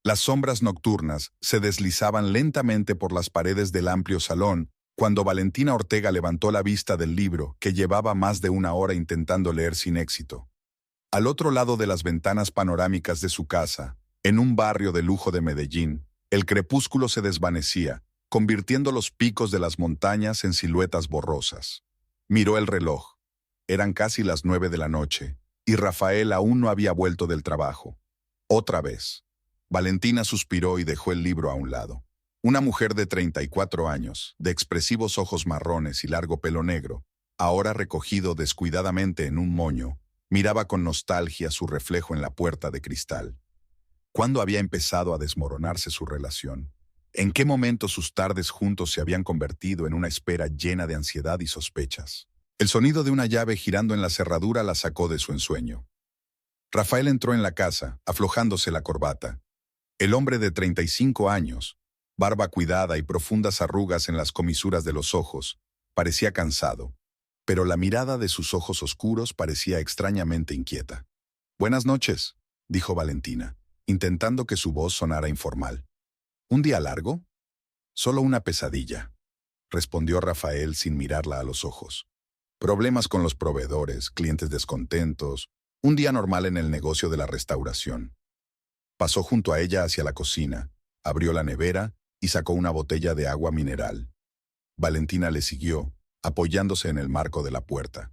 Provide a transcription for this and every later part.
Las sombras nocturnas se deslizaban lentamente por las paredes del amplio salón cuando Valentina Ortega levantó la vista del libro que llevaba más de una hora intentando leer sin éxito. Al otro lado de las ventanas panorámicas de su casa, en un barrio de lujo de Medellín, el crepúsculo se desvanecía, convirtiendo los picos de las montañas en siluetas borrosas. Miró el reloj. Eran casi las 9 de la noche, y Rafael aún no había vuelto del trabajo. Otra vez. Valentina suspiró y dejó el libro a un lado. Una mujer de 34 años, de expresivos ojos marrones y largo pelo negro, ahora recogido descuidadamente en un moño, miraba con nostalgia su reflejo en la puerta de cristal. ¿Cuándo había empezado a desmoronarse su relación? ¿En qué momento sus tardes juntos se habían convertido en una espera llena de ansiedad y sospechas? El sonido de una llave girando en la cerradura la sacó de su ensueño. Rafael entró en la casa, aflojándose la corbata. El hombre de 35 años, barba cuidada y profundas arrugas en las comisuras de los ojos, parecía cansado, pero la mirada de sus ojos oscuros parecía extrañamente inquieta. «Buenas noches», dijo Valentina, intentando que su voz sonara informal. «¿Un día largo?» «Solo una pesadilla», respondió Rafael sin mirarla a los ojos. «Problemas con los proveedores, clientes descontentos, un día normal en el negocio de la restauración». Pasó junto a ella hacia la cocina, abrió la nevera y sacó una botella de agua mineral. Valentina le siguió, apoyándose en el marco de la puerta.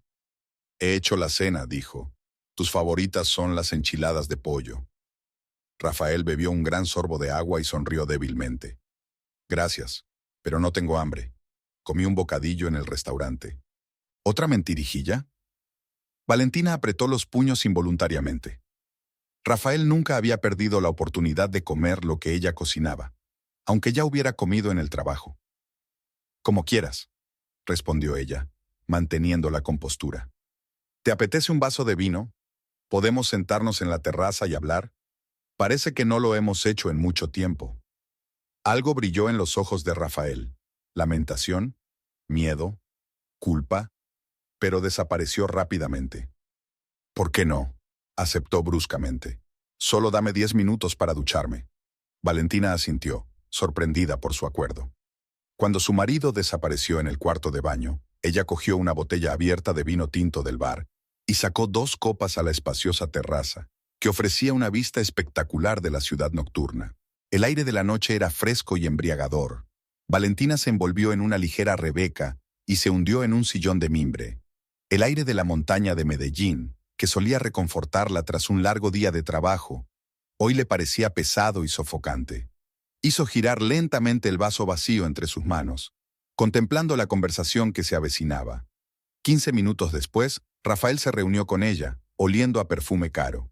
«He hecho la cena», dijo. «Tus favoritas son las enchiladas de pollo». Rafael bebió un gran sorbo de agua y sonrió débilmente. «Gracias, pero no tengo hambre. Comí un bocadillo en el restaurante». «¿Otra mentirijilla?» Valentina apretó los puños involuntariamente. Rafael nunca había perdido la oportunidad de comer lo que ella cocinaba, aunque ya hubiera comido en el trabajo. «Como quieras», respondió ella, manteniendo la compostura. «¿Te apetece un vaso de vino? ¿Podemos sentarnos en la terraza y hablar? Parece que no lo hemos hecho en mucho tiempo». Algo brilló en los ojos de Rafael. Lamentación, miedo, culpa, pero desapareció rápidamente. «¿Por qué no?», aceptó bruscamente. «Solo dame 10 minutos para ducharme». Valentina asintió, sorprendida por su acuerdo. Cuando su marido desapareció en el cuarto de baño, ella cogió una botella abierta de vino tinto del bar y sacó 2 copas a la espaciosa terraza, que ofrecía una vista espectacular de la ciudad nocturna. El aire de la noche era fresco y embriagador. Valentina se envolvió en una ligera rebeca y se hundió en un sillón de mimbre. El aire de la montaña de Medellín, que solía reconfortarla tras un largo día de trabajo, hoy le parecía pesado y sofocante. Hizo girar lentamente el vaso vacío entre sus manos, contemplando la conversación que se avecinaba. 15 minutos después, Rafael se reunió con ella, oliendo a perfume caro.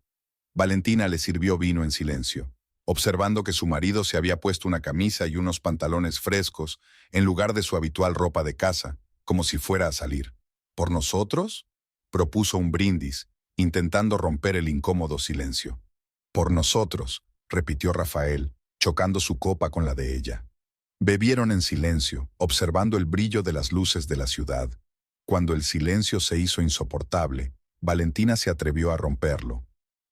Valentina le sirvió vino en silencio, observando que su marido se había puesto una camisa y unos pantalones frescos en lugar de su habitual ropa de casa, como si fuera a salir. «¿Por nosotros?», propuso un brindis, intentando romper el incómodo silencio. «Por nosotros», repitió Rafael, chocando su copa con la de ella. Bebieron en silencio, observando el brillo de las luces de la ciudad. Cuando el silencio se hizo insoportable, Valentina se atrevió a romperlo.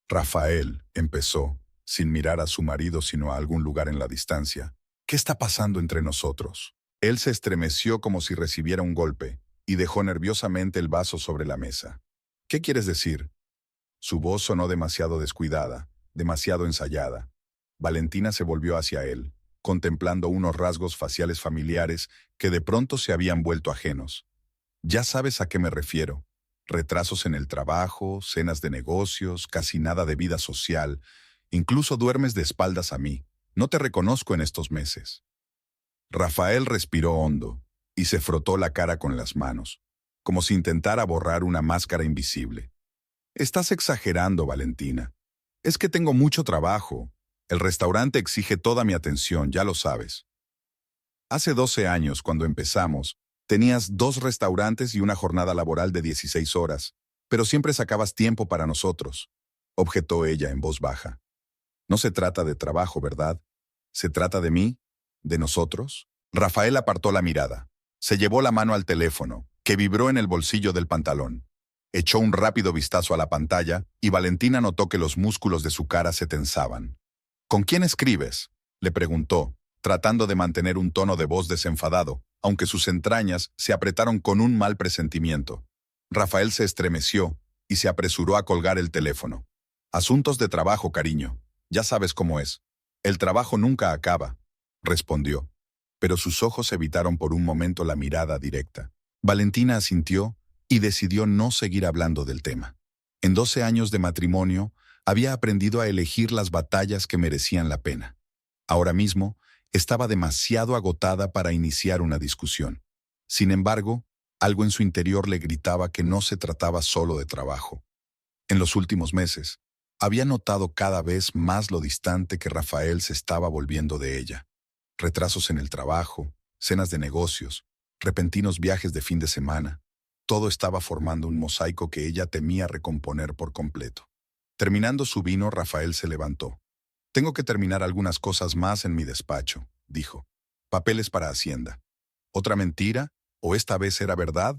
«Rafael», empezó, sin mirar a su marido sino a algún lugar en la distancia. «¿Qué está pasando entre nosotros?». Él se estremeció como si recibiera un golpe y dejó nerviosamente el vaso sobre la mesa. «¿Qué quieres decir?». Su voz sonó demasiado descuidada, demasiado ensayada. Valentina se volvió hacia él, contemplando unos rasgos faciales familiares que de pronto se habían vuelto ajenos. «Ya sabes a qué me refiero. Retrasos en el trabajo, cenas de negocios, casi nada de vida social. Incluso duermes de espaldas a mí. No te reconozco en estos meses». Rafael respiró hondo y se frotó la cara con las manos, como si intentara borrar una máscara invisible. «Estás exagerando, Valentina. Es que tengo mucho trabajo. El restaurante exige toda mi atención, ya lo sabes. Hace 12 años, cuando empezamos, tenías 2 restaurantes y una jornada laboral de 16 horas, pero siempre sacabas tiempo para nosotros», objetó ella en voz baja. «No se trata de trabajo, ¿verdad? ¿Se trata de mí? ¿De nosotros?». Rafael apartó la mirada. Se llevó la mano al teléfono, que vibró en el bolsillo del pantalón. Echó un rápido vistazo a la pantalla y Valentina notó que los músculos de su cara se tensaban. ¿Con quién escribes?, le preguntó, tratando de mantener un tono de voz desenfadado, aunque sus entrañas se apretaron con un mal presentimiento. Rafael se estremeció y se apresuró a colgar el teléfono. Asuntos de trabajo, cariño. Ya sabes cómo es. El trabajo nunca acaba, respondió. Pero sus ojos evitaron por un momento la mirada directa. Valentina asintió y decidió no seguir hablando del tema. En 12 años de matrimonio, había aprendido a elegir las batallas que merecían la pena. Ahora mismo, estaba demasiado agotada para iniciar una discusión. Sin embargo, algo en su interior le gritaba que no se trataba solo de trabajo. En los últimos meses, había notado cada vez más lo distante que Rafael se estaba volviendo de ella. Retrasos en el trabajo, cenas de negocios, repentinos viajes de fin de semana. Todo estaba formando un mosaico que ella temía recomponer por completo. Terminando su vino, Rafael se levantó. «Tengo que terminar algunas cosas más en mi despacho», dijo. «Papeles para Hacienda». ¿Otra mentira? ¿O esta vez era verdad?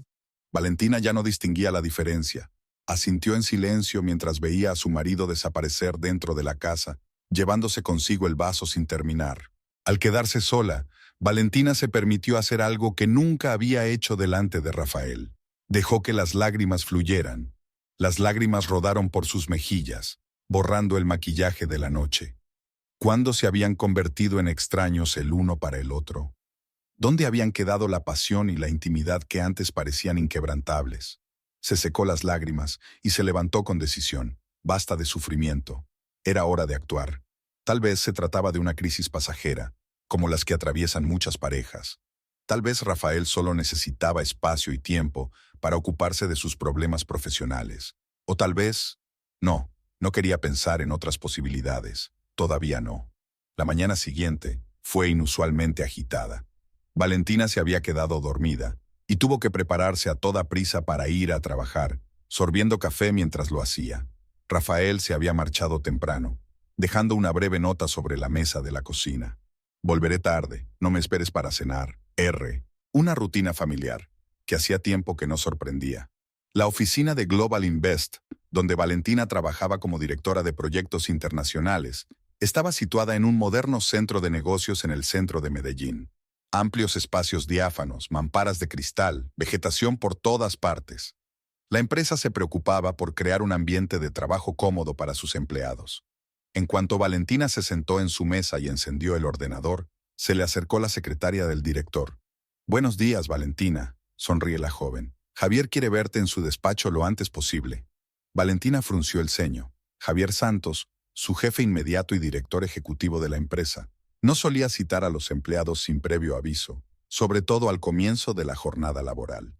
Valentina ya no distinguía la diferencia. Asintió en silencio mientras veía a su marido desaparecer dentro de la casa, llevándose consigo el vaso sin terminar. Al quedarse sola, Valentina se permitió hacer algo que nunca había hecho delante de Rafael. Dejó que las lágrimas fluyeran. Las lágrimas rodaron por sus mejillas, borrando el maquillaje de la noche. ¿Cuándo se habían convertido en extraños el uno para el otro? ¿Dónde habían quedado la pasión y la intimidad que antes parecían inquebrantables? Se secó las lágrimas y se levantó con decisión. Basta de sufrimiento. Era hora de actuar. Tal vez se trataba de una crisis pasajera, como las que atraviesan muchas parejas. Tal vez Rafael solo necesitaba espacio y tiempo para ocuparse de sus problemas profesionales. O tal vez... no quería pensar en otras posibilidades. Todavía no. La mañana siguiente fue inusualmente agitada. Valentina se había quedado dormida y tuvo que prepararse a toda prisa para ir a trabajar, sorbiendo café mientras lo hacía. Rafael se había marchado temprano, dejando una breve nota sobre la mesa de la cocina. «Volveré tarde, no me esperes para cenar. R». Una rutina familiar, que hacía tiempo que no sorprendía. La oficina de Global Invest, donde Valentina trabajaba como directora de proyectos internacionales, estaba situada en un moderno centro de negocios en el centro de Medellín. Amplios espacios diáfanos, mamparas de cristal, vegetación por todas partes. La empresa se preocupaba por crear un ambiente de trabajo cómodo para sus empleados. En cuanto Valentina se sentó en su mesa y encendió el ordenador, se le acercó la secretaria del director. «Buenos días, Valentina», sonríe la joven. «Javier quiere verte en su despacho lo antes posible». Valentina frunció el ceño. Javier Santos, su jefe inmediato y director ejecutivo de la empresa, no solía citar a los empleados sin previo aviso, sobre todo al comienzo de la jornada laboral.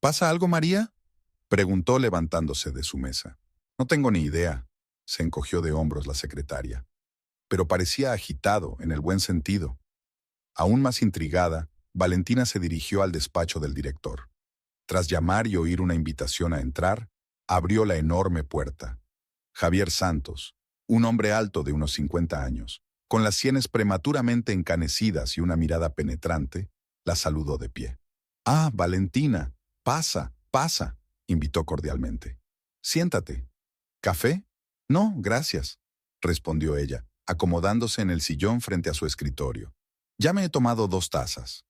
«¿Pasa algo, María?», preguntó levantándose de su mesa. «No tengo ni idea», se encogió de hombros la secretaria. Pero parecía agitado, en el buen sentido. Aún más intrigada, Valentina se dirigió al despacho del director. Tras llamar y oír una invitación a entrar, abrió la enorme puerta. Javier Santos, un hombre alto de unos 50 años, con las sienes prematuramente encanecidas y una mirada penetrante, la saludó de pie. «Ah, Valentina, pasa, invitó cordialmente. «Siéntate. ¿Café?» «No, gracias», respondió ella, acomodándose en el sillón frente a su escritorio. «Ya me he tomado 2 tazas».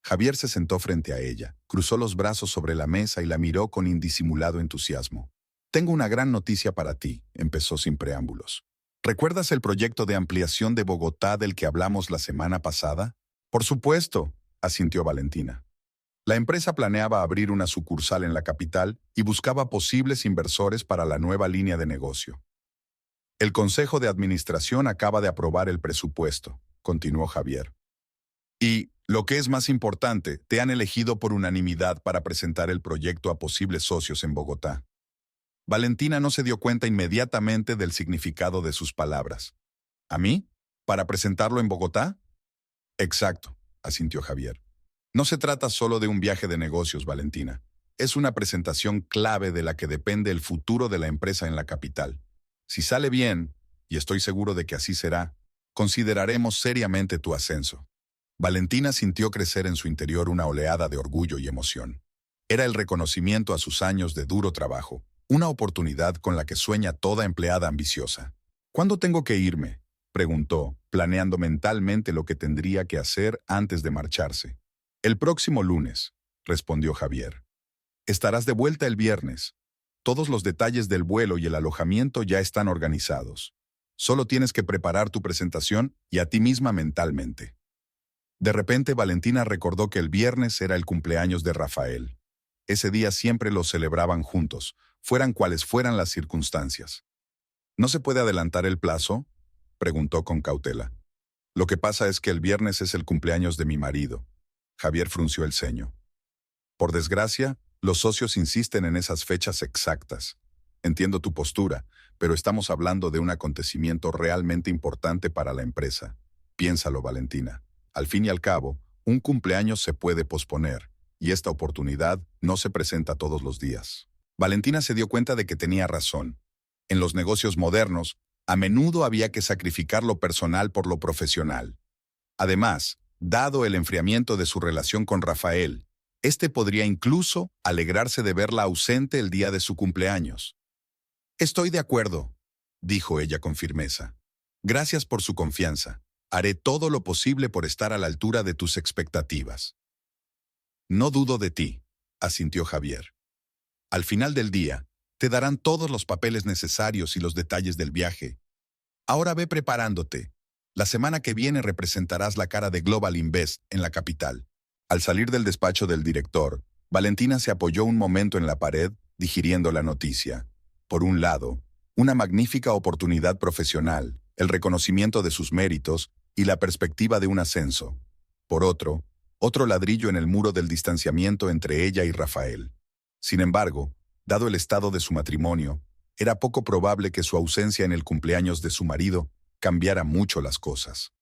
Javier se sentó frente a ella, cruzó los brazos sobre la mesa y la miró con indisimulado entusiasmo. «Tengo una gran noticia para ti», empezó sin preámbulos. «¿Recuerdas el proyecto de ampliación de Bogotá del que hablamos la semana pasada?» «Por supuesto», asintió Valentina. La empresa planeaba abrir una sucursal en la capital y buscaba posibles inversores para la nueva línea de negocio. «El Consejo de Administración acaba de aprobar el presupuesto», continuó Javier. «Y, lo que es más importante, te han elegido por unanimidad para presentar el proyecto a posibles socios en Bogotá». Valentina no se dio cuenta inmediatamente del significado de sus palabras. «¿A mí? ¿Para presentarlo en Bogotá?» «Exacto», asintió Javier. «No se trata solo de un viaje de negocios, Valentina. Es una presentación clave de la que depende el futuro de la empresa en la capital. Si sale bien, y estoy seguro de que así será, consideraremos seriamente tu ascenso». Valentina sintió crecer en su interior una oleada de orgullo y emoción. Era el reconocimiento a sus años de duro trabajo, una oportunidad con la que sueña toda empleada ambiciosa. «¿Cuándo tengo que irme?», Preguntó, planeando mentalmente lo que tendría que hacer antes de marcharse. El próximo lunes, respondió Javier. Estarás de vuelta el viernes. Todos los detalles del vuelo y el alojamiento ya están organizados. Solo tienes que preparar tu presentación y a ti misma mentalmente. De repente, Valentina recordó que el viernes era el cumpleaños de Rafael. Ese día siempre lo celebraban juntos, fueran cuales fueran las circunstancias. ¿No se puede adelantar el plazo?, preguntó con cautela. Lo que pasa es que el viernes es el cumpleaños de mi marido. Javier frunció el ceño. Por desgracia, los socios insisten en esas fechas exactas. Entiendo tu postura, pero estamos hablando de un acontecimiento realmente importante para la empresa. Piénsalo, Valentina. Al fin y al cabo, un cumpleaños se puede posponer, y esta oportunidad no se presenta todos los días. Valentina se dio cuenta de que tenía razón. En los negocios modernos, a menudo había que sacrificar lo personal por lo profesional. Además, dado el enfriamiento de su relación con Rafael, este podría incluso alegrarse de verla ausente el día de su cumpleaños. Estoy de acuerdo, dijo ella con firmeza. Gracias por su confianza. Haré todo lo posible por estar a la altura de tus expectativas. No dudo de ti, asintió Javier. Al final del día, te darán todos los papeles necesarios y los detalles del viaje. Ahora ve preparándote. La semana que viene representarás la cara de Global Invest en la capital. Al salir del despacho del director, Valentina se apoyó un momento en la pared, digiriendo la noticia. Por un lado, una magnífica oportunidad profesional, el reconocimiento de sus méritos y la perspectiva de un ascenso. Por otro ladrillo en el muro del distanciamiento entre ella y Rafael. Sin embargo, dado el estado de su matrimonio, era poco probable que su ausencia en el cumpleaños de su marido cambiara mucho las cosas.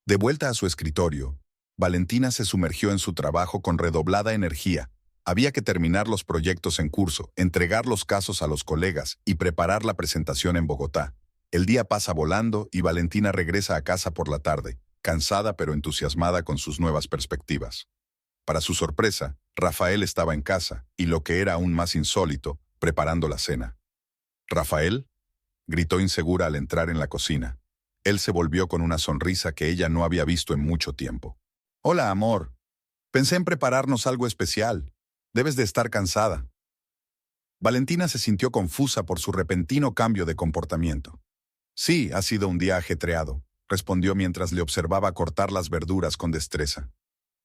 De vuelta a su escritorio, Valentina se sumergió en su trabajo con redoblada energía. Había que terminar los proyectos en curso, entregar los casos a los colegas y preparar la presentación en Bogotá. El día pasa volando y Valentina regresa a casa por la tarde, cansada pero entusiasmada con sus nuevas perspectivas. Para su sorpresa, Rafael estaba en casa y, lo que era aún más insólito, preparando la cena. «¿Rafael?», gritó insegura al entrar en la cocina. Él se volvió con una sonrisa que ella no había visto en mucho tiempo. «Hola, amor. Pensé en prepararnos algo especial. Debes de estar cansada». Valentina se sintió confusa por su repentino cambio de comportamiento. «Sí, ha sido un día ajetreado», respondió mientras le observaba cortar las verduras con destreza.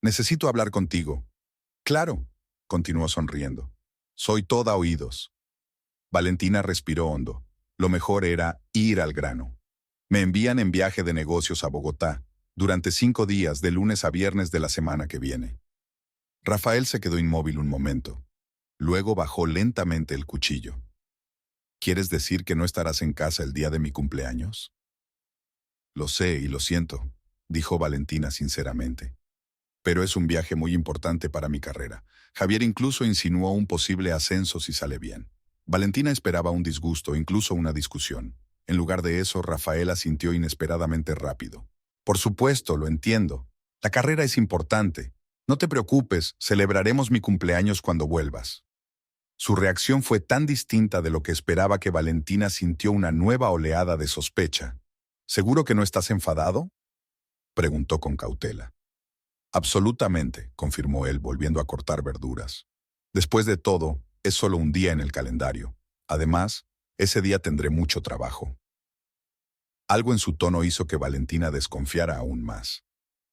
«Necesito hablar contigo». «Claro», continuó sonriendo. «Soy toda oídos». Valentina respiró hondo. Lo mejor era ir al grano. «Me envían en viaje de negocios a Bogotá, durante 5 días, de lunes a viernes de la semana que viene». Rafael se quedó inmóvil un momento. Luego bajó lentamente el cuchillo. «¿Quieres decir que no estarás en casa el día de mi cumpleaños?». «Lo sé y lo siento», dijo Valentina sinceramente. «Pero es un viaje muy importante para mi carrera». Javier incluso insinuó un posible ascenso si sale bien. Valentina esperaba un disgusto, incluso una discusión. En lugar de eso, Rafael asintió inesperadamente rápido. «Por supuesto, lo entiendo. La carrera es importante. No te preocupes, celebraremos mi cumpleaños cuando vuelvas». Su reacción fue tan distinta de lo que esperaba que Valentina sintió una nueva oleada de sospecha. «¿Seguro que no estás enfadado?», preguntó con cautela. «Absolutamente», confirmó él, volviendo a cortar verduras. «Después de todo, es solo un día en el calendario. Además, ese día tendré mucho trabajo». Algo en su tono hizo que Valentina desconfiara aún más.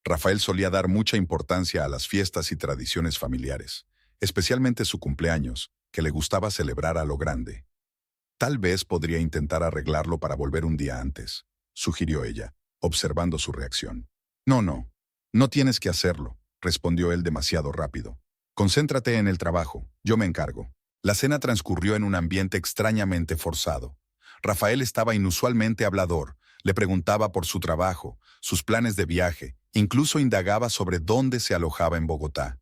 Rafael solía dar mucha importancia a las fiestas y tradiciones familiares, especialmente su cumpleaños, que le gustaba celebrar a lo grande. «Tal vez podría intentar arreglarlo para volver un día antes», sugirió ella, observando su reacción. No tienes que hacerlo», respondió él demasiado rápido. «Concéntrate en el trabajo, yo me encargo». La cena transcurrió en un ambiente extrañamente forzado. Rafael estaba inusualmente hablador, le preguntaba por su trabajo, sus planes de viaje, incluso indagaba sobre dónde se alojaba en Bogotá.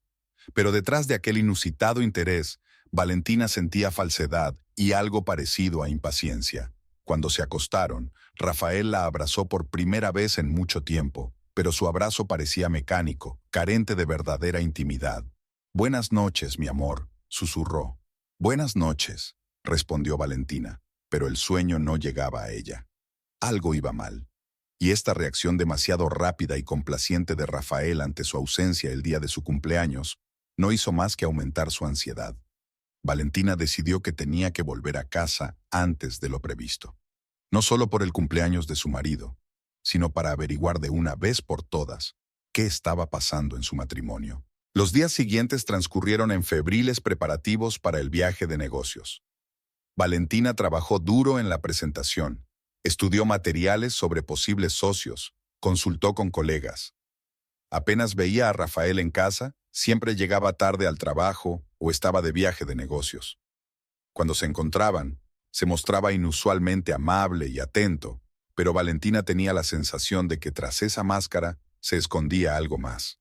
Pero detrás de aquel inusitado interés, Valentina sentía falsedad y algo parecido a impaciencia. Cuando se acostaron, Rafael la abrazó por primera vez en mucho tiempo, pero su abrazo parecía mecánico, carente de verdadera intimidad. «Buenas noches, mi amor», susurró. «Buenas noches», respondió Valentina, pero el sueño no llegaba a ella. Algo iba mal. y esta reacción demasiado rápida y complaciente de Rafael ante su ausencia el día de su cumpleaños no hizo más que aumentar su ansiedad. Valentina decidió que tenía que volver a casa antes de lo previsto. No solo por el cumpleaños de su marido, sino para averiguar de una vez por todas qué estaba pasando en su matrimonio. Los días siguientes transcurrieron en febriles preparativos para el viaje de negocios. Valentina trabajó duro en la presentación, estudió materiales sobre posibles socios, consultó con colegas. Apenas veía a Rafael en casa, siempre llegaba tarde al trabajo o estaba de viaje de negocios. Cuando se encontraban, se mostraba inusualmente amable y atento, pero Valentina tenía la sensación de que tras esa máscara se escondía algo más.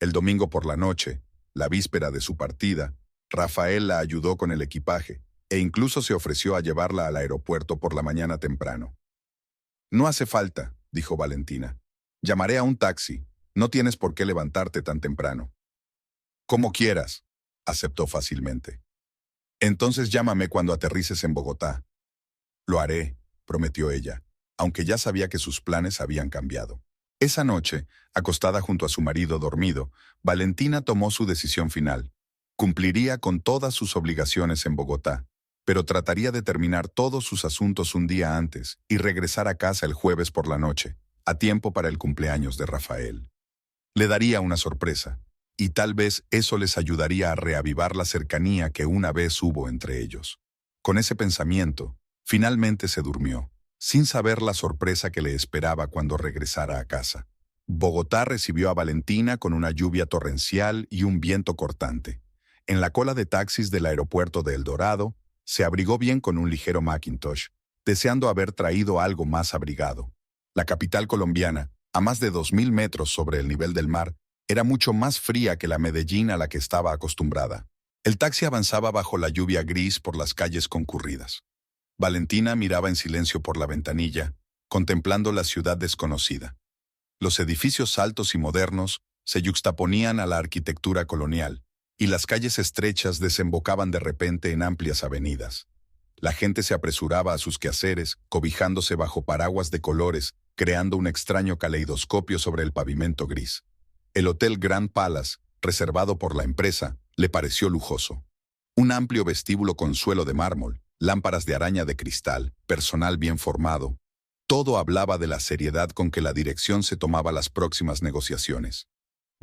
El domingo por la noche, la víspera de su partida, Rafael la ayudó con el equipaje e incluso se ofreció a llevarla al aeropuerto por la mañana temprano. «No hace falta», dijo Valentina. «Llamaré a un taxi. No tienes por qué levantarte tan temprano». «Como quieras», aceptó fácilmente. «Entonces llámame cuando aterrices en Bogotá». «Lo haré», prometió ella, aunque ya sabía que sus planes habían cambiado. Esa noche, acostada junto a su marido dormido, Valentina tomó su decisión final. Cumpliría con todas sus obligaciones en Bogotá, pero trataría de terminar todos sus asuntos un día antes y regresar a casa el jueves por la noche, a tiempo para el cumpleaños de Rafael. Le daría una sorpresa, y tal vez eso les ayudaría a reavivar la cercanía que una vez hubo entre ellos. Con ese pensamiento, finalmente se durmió, sin saber la sorpresa que le esperaba cuando regresara a casa. Bogotá recibió a Valentina con una lluvia torrencial y un viento cortante. En la cola de taxis del aeropuerto de El Dorado, se abrigó bien con un ligero Macintosh, deseando haber traído algo más abrigado. La capital colombiana, a más de 2000 metros sobre el nivel del mar, era mucho más fría que la Medellín a la que estaba acostumbrada. El taxi avanzaba bajo la lluvia gris por las calles concurridas. Valentina miraba en silencio por la ventanilla, contemplando la ciudad desconocida. Los edificios altos y modernos se yuxtaponían a la arquitectura colonial, y las calles estrechas desembocaban de repente en amplias avenidas. La gente se apresuraba a sus quehaceres, cobijándose bajo paraguas de colores, creando un extraño caleidoscopio sobre el pavimento gris. El Hotel Grand Palace, reservado por la empresa, le pareció lujoso. Un amplio vestíbulo con suelo de mármol, lámparas de araña de cristal, personal bien formado. Todo hablaba de la seriedad con que la dirección se tomaba las próximas negociaciones.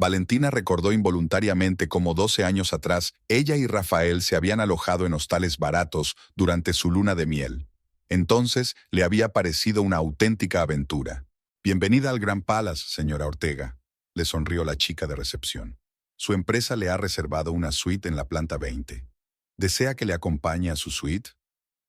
Valentina recordó involuntariamente cómo 12 años atrás ella y Rafael se habían alojado en hostales baratos durante su luna de miel. Entonces le había parecido una auténtica aventura. «Bienvenida al Grand Palace, señora Ortega», le sonrió la chica de recepción. «Su empresa le ha reservado una suite en la planta 20. ¿Desea que le acompañe a su suite?»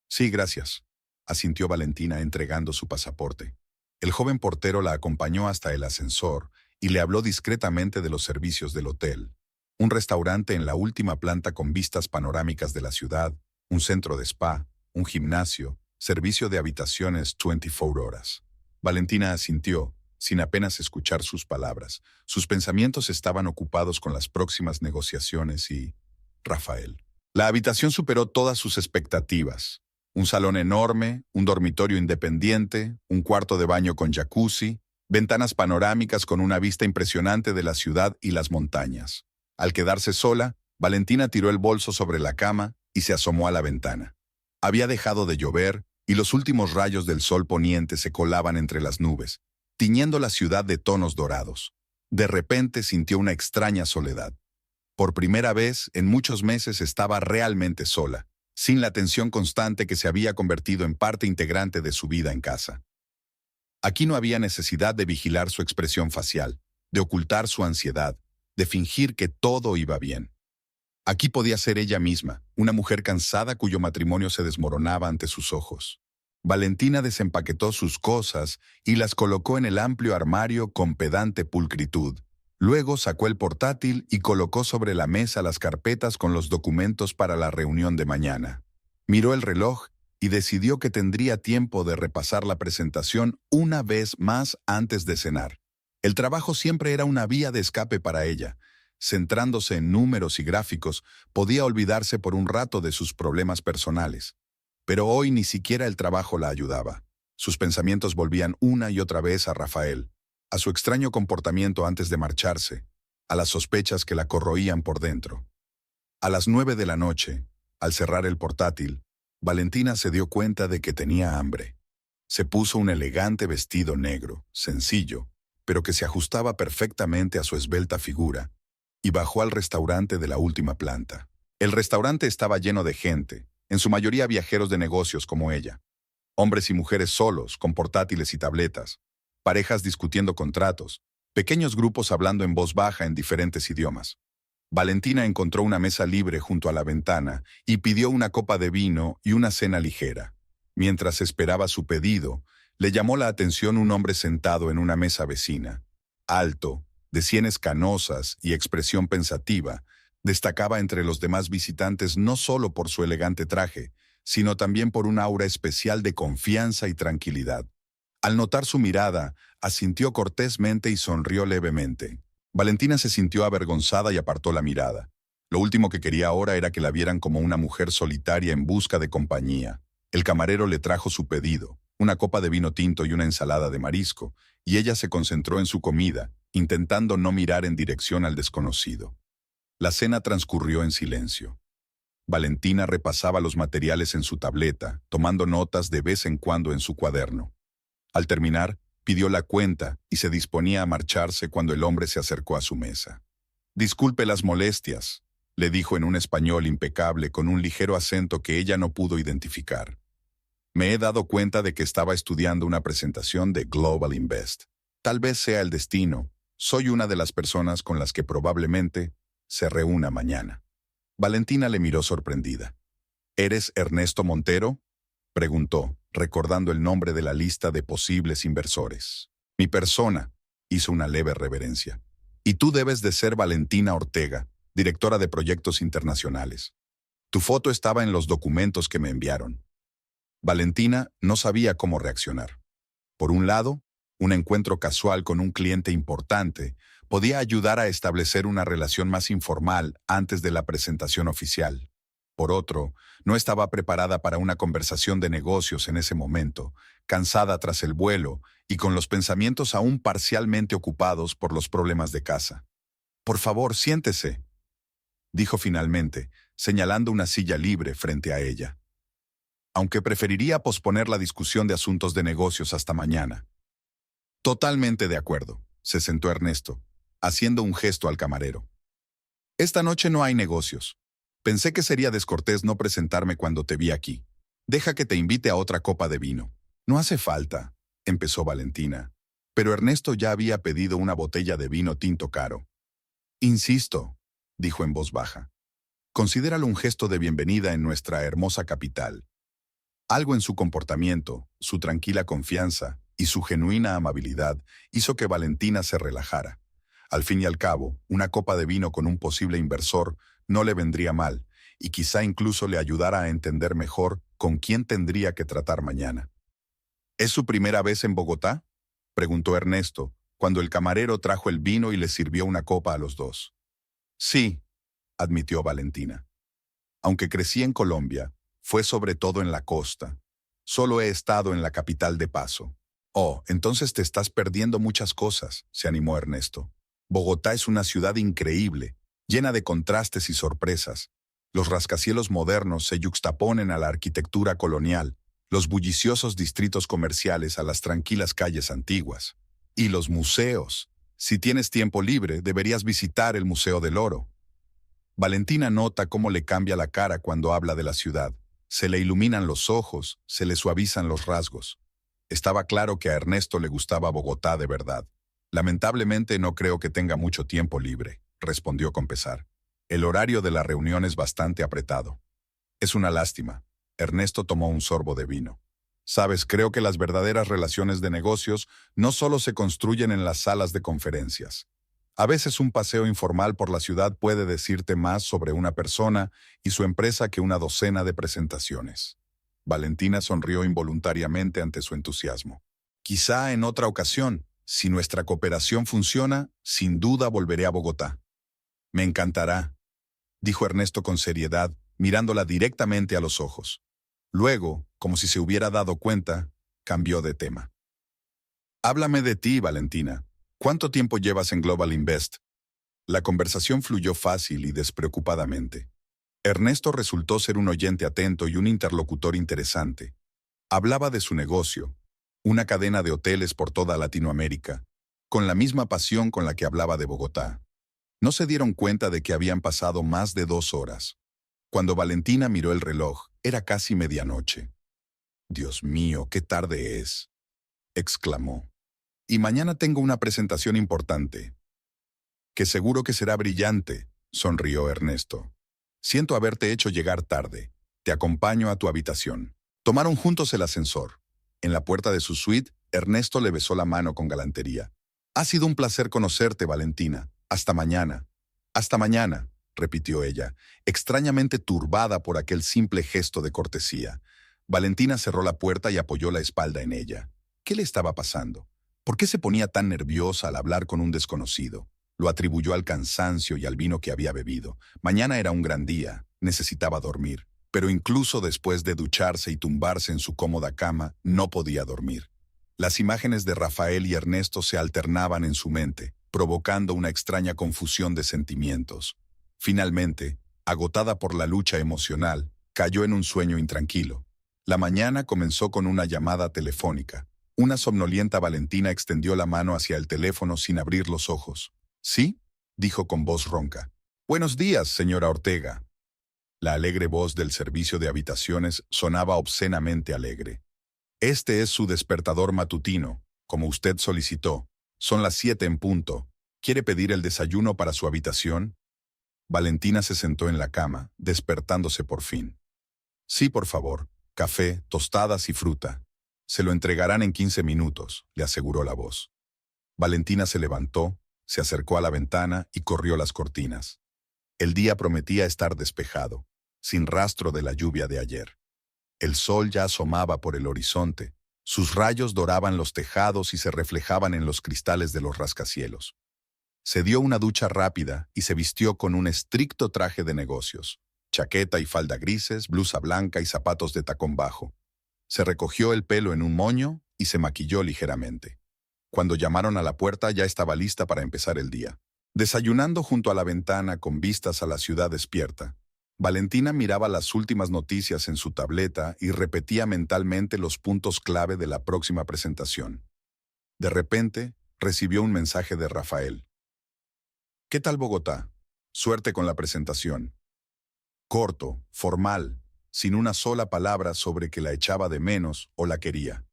«Sí, gracias», asintió Valentina entregando su pasaporte. El joven portero la acompañó hasta el ascensor y le habló discretamente de los servicios del hotel. Un restaurante en la última planta con vistas panorámicas de la ciudad, un centro de spa, un gimnasio, servicio de habitaciones 24 horas. Valentina asintió, sin apenas escuchar sus palabras. Sus pensamientos estaban ocupados con las próximas negociaciones y Rafael. La habitación superó todas sus expectativas. Un salón enorme, un dormitorio independiente, un cuarto de baño con jacuzzi, ventanas panorámicas con una vista impresionante de la ciudad y las montañas. Al quedarse sola, Valentina tiró el bolso sobre la cama y se asomó a la ventana. Había dejado de llover y los últimos rayos del sol poniente se colaban entre las nubes, tiñendo la ciudad de tonos dorados. De repente sintió una extraña soledad. Por primera vez en muchos meses estaba realmente sola, sin la tensión constante que se había convertido en parte integrante de su vida en casa. Aquí no había necesidad de vigilar su expresión facial, de ocultar su ansiedad, de fingir que todo iba bien. Aquí podía ser ella misma, una mujer cansada cuyo matrimonio se desmoronaba ante sus ojos. Valentina desempaquetó sus cosas y las colocó en el amplio armario con pedante pulcritud. Luego sacó el portátil y colocó sobre la mesa las carpetas con los documentos para la reunión de mañana. Miró el reloj y decidió que tendría tiempo de repasar la presentación una vez más antes de cenar. El trabajo siempre era una vía de escape para ella. Centrándose en números y gráficos, podía olvidarse por un rato de sus problemas personales. Pero hoy ni siquiera el trabajo la ayudaba. Sus pensamientos volvían una y otra vez a Rafael, a su extraño comportamiento antes de marcharse, a las sospechas que la corroían por dentro. A las 9 de la noche, al cerrar el portátil, Valentina se dio cuenta de que tenía hambre. Se puso un elegante vestido negro, sencillo, pero que se ajustaba perfectamente a su esbelta figura, y bajó al restaurante de la última planta. El restaurante estaba lleno de gente, en su mayoría viajeros de negocios como ella. Hombres y mujeres solos, con portátiles y tabletas, parejas discutiendo contratos, pequeños grupos hablando en voz baja en diferentes idiomas. Valentina encontró una mesa libre junto a la ventana y pidió una copa de vino y una cena ligera. Mientras esperaba su pedido, le llamó la atención un hombre sentado en una mesa vecina. Alto, de sienes canosas y expresión pensativa, destacaba entre los demás visitantes no solo por su elegante traje, sino también por un aura especial de confianza y tranquilidad. Al notar su mirada, asintió cortésmente y sonrió levemente. Valentina se sintió avergonzada y apartó la mirada. Lo último que quería ahora era que la vieran como una mujer solitaria en busca de compañía. El camarero le trajo su pedido, una copa de vino tinto y una ensalada de marisco, y ella se concentró en su comida, intentando no mirar en dirección al desconocido. La cena transcurrió en silencio. Valentina repasaba los materiales en su tableta, tomando notas de vez en cuando en su cuaderno. Al terminar, pidió la cuenta y se disponía a marcharse cuando el hombre se acercó a su mesa. «Disculpe las molestias», le dijo en un español impecable con un ligero acento que ella no pudo identificar. «Me he dado cuenta de que estaba estudiando una presentación de Global Invest. Tal vez sea el destino. Soy una de las personas con las que probablemente se reúna mañana». Valentina le miró sorprendida. «¿Eres Ernesto Montero?», preguntó, recordando el nombre de la lista de posibles inversores. «Mi persona», hizo una leve reverencia. «Y tú debes de ser Valentina Ortega, directora de proyectos internacionales. Tu foto estaba en los documentos que me enviaron». Valentina no sabía cómo reaccionar. Por un lado, un encuentro casual con un cliente importante podía ayudar a establecer una relación más informal antes de la presentación oficial. Por otro, no estaba preparada para una conversación de negocios en ese momento, cansada tras el vuelo y con los pensamientos aún parcialmente ocupados por los problemas de casa. «Por favor, siéntese», dijo finalmente, señalando una silla libre frente a ella. Aunque preferiría posponer la discusión de asuntos de negocios hasta mañana. «Totalmente de acuerdo», se sentó Ernesto, haciendo un gesto al camarero. «Esta noche no hay negocios. Pensé que sería descortés no presentarme cuando te vi aquí. Deja que te invite a otra copa de vino». «No hace falta», empezó Valentina, pero Ernesto ya había pedido una botella de vino tinto caro. «Insisto», dijo en voz baja. «Considéralo un gesto de bienvenida en nuestra hermosa capital». Algo en su comportamiento, su tranquila confianza y su genuina amabilidad hizo que Valentina se relajara. Al fin y al cabo, una copa de vino con un posible inversor no le vendría mal, y quizá incluso le ayudara a entender mejor con quién tendría que tratar mañana. «¿Es su primera vez en Bogotá?», preguntó Ernesto, cuando el camarero trajo el vino y les sirvió una copa a los dos. «Sí», admitió Valentina. «Aunque crecí en Colombia, fue sobre todo en la costa. Solo he estado en la capital de paso». «Oh, entonces te estás perdiendo muchas cosas», se animó Ernesto. «Bogotá es una ciudad increíble, llena de contrastes y sorpresas. Los rascacielos modernos se yuxtaponen a la arquitectura colonial, los bulliciosos distritos comerciales a las tranquilas calles antiguas. Y los museos. Si tienes tiempo libre, deberías visitar el Museo del Oro». Valentina nota cómo le cambia la cara cuando habla de la ciudad. Se le iluminan los ojos, se le suavizan los rasgos. Estaba claro que a Ernesto le gustaba Bogotá de verdad. «Lamentablemente no creo que tenga mucho tiempo libre», respondió con pesar. «El horario de la reunión es bastante apretado». «Es una lástima». Ernesto tomó un sorbo de vino. «Sabes, creo que las verdaderas relaciones de negocios no solo se construyen en las salas de conferencias. A veces un paseo informal por la ciudad puede decirte más sobre una persona y su empresa que una docena de presentaciones». Valentina sonrió involuntariamente ante su entusiasmo. «Quizá en otra ocasión, si nuestra cooperación funciona, sin duda volveré a Bogotá». «Me encantará», dijo Ernesto con seriedad, mirándola directamente a los ojos. Luego, como si se hubiera dado cuenta, cambió de tema. Háblame de ti, Valentina. ¿Cuánto tiempo llevas en Global Invest? La conversación fluyó fácil y despreocupadamente. Ernesto resultó ser un oyente atento y un interlocutor interesante. Hablaba de su negocio, una cadena de hoteles por toda Latinoamérica, con la misma pasión con la que hablaba de Bogotá. No se dieron cuenta de que habían pasado más de 2 horas. Cuando Valentina miró el reloj, era casi medianoche. «Dios mío, qué tarde es», exclamó. «Y mañana tengo una presentación importante». «Que seguro que será brillante», sonrió Ernesto. «Siento haberte hecho llegar tarde. Te acompaño a tu habitación». Tomaron juntos el ascensor. En la puerta de su suite, Ernesto le besó la mano con galantería. «Ha sido un placer conocerte, Valentina. Hasta mañana». «Hasta mañana», repitió ella, extrañamente turbada por aquel simple gesto de cortesía. Valentina cerró la puerta y apoyó la espalda en ella. ¿Qué le estaba pasando? ¿Por qué se ponía tan nerviosa al hablar con un desconocido? Lo atribuyó al cansancio y al vino que había bebido. Mañana era un gran día, necesitaba dormir. Pero incluso después de ducharse y tumbarse en su cómoda cama, no podía dormir. Las imágenes de Rafael y Ernesto se alternaban en su mente, provocando una extraña confusión de sentimientos. Finalmente, agotada por la lucha emocional, cayó en un sueño intranquilo. La mañana comenzó con una llamada telefónica. Una somnolienta Valentina extendió la mano hacia el teléfono sin abrir los ojos. «¿Sí?», dijo con voz ronca. «Buenos días, señora Ortega». La alegre voz del servicio de habitaciones sonaba obscenamente alegre. «Este es su despertador matutino, como usted solicitó. Son las 7 en punto. ¿Quiere pedir el desayuno para su habitación?» Valentina se sentó en la cama, despertándose por fin. «Sí, por favor. Café, tostadas y fruta. Se lo entregarán en 15 minutos», le aseguró la voz. Valentina se levantó, se acercó a la ventana y corrió las cortinas. El día prometía estar despejado, sin rastro de la lluvia de ayer. El sol ya asomaba por el horizonte, sus rayos doraban los tejados y se reflejaban en los cristales de los rascacielos. Se dio una ducha rápida y se vistió con un estricto traje de negocios, chaqueta y falda grises, blusa blanca y zapatos de tacón bajo. Se recogió el pelo en un moño y se maquilló ligeramente. Cuando llamaron a la puerta ya estaba lista para empezar el día. Desayunando junto a la ventana con vistas a la ciudad despierta, Valentina miraba las últimas noticias en su tableta y repetía mentalmente los puntos clave de la próxima presentación. De repente, recibió un mensaje de Rafael. «¿Qué tal Bogotá? Suerte con la presentación». Corto, formal, sin una sola palabra sobre que la echaba de menos o la quería.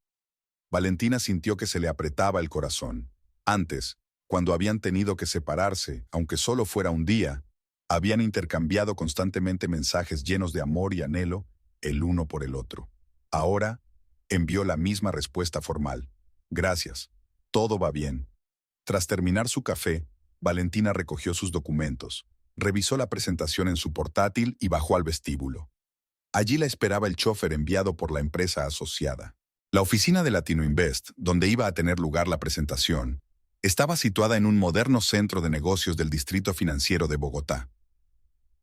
Valentina sintió que se le apretaba el corazón. Antes, cuando habían tenido que separarse, aunque solo fuera un día, habían intercambiado constantemente mensajes llenos de amor y anhelo, el uno por el otro. Ahora, envió la misma respuesta formal. «Gracias. Todo va bien». Tras terminar su café, Valentina recogió sus documentos, revisó la presentación en su portátil y bajó al vestíbulo. Allí la esperaba el chofer enviado por la empresa asociada. La oficina de Latino Invest, donde iba a tener lugar la presentación, estaba situada en un moderno centro de negocios del distrito financiero de Bogotá.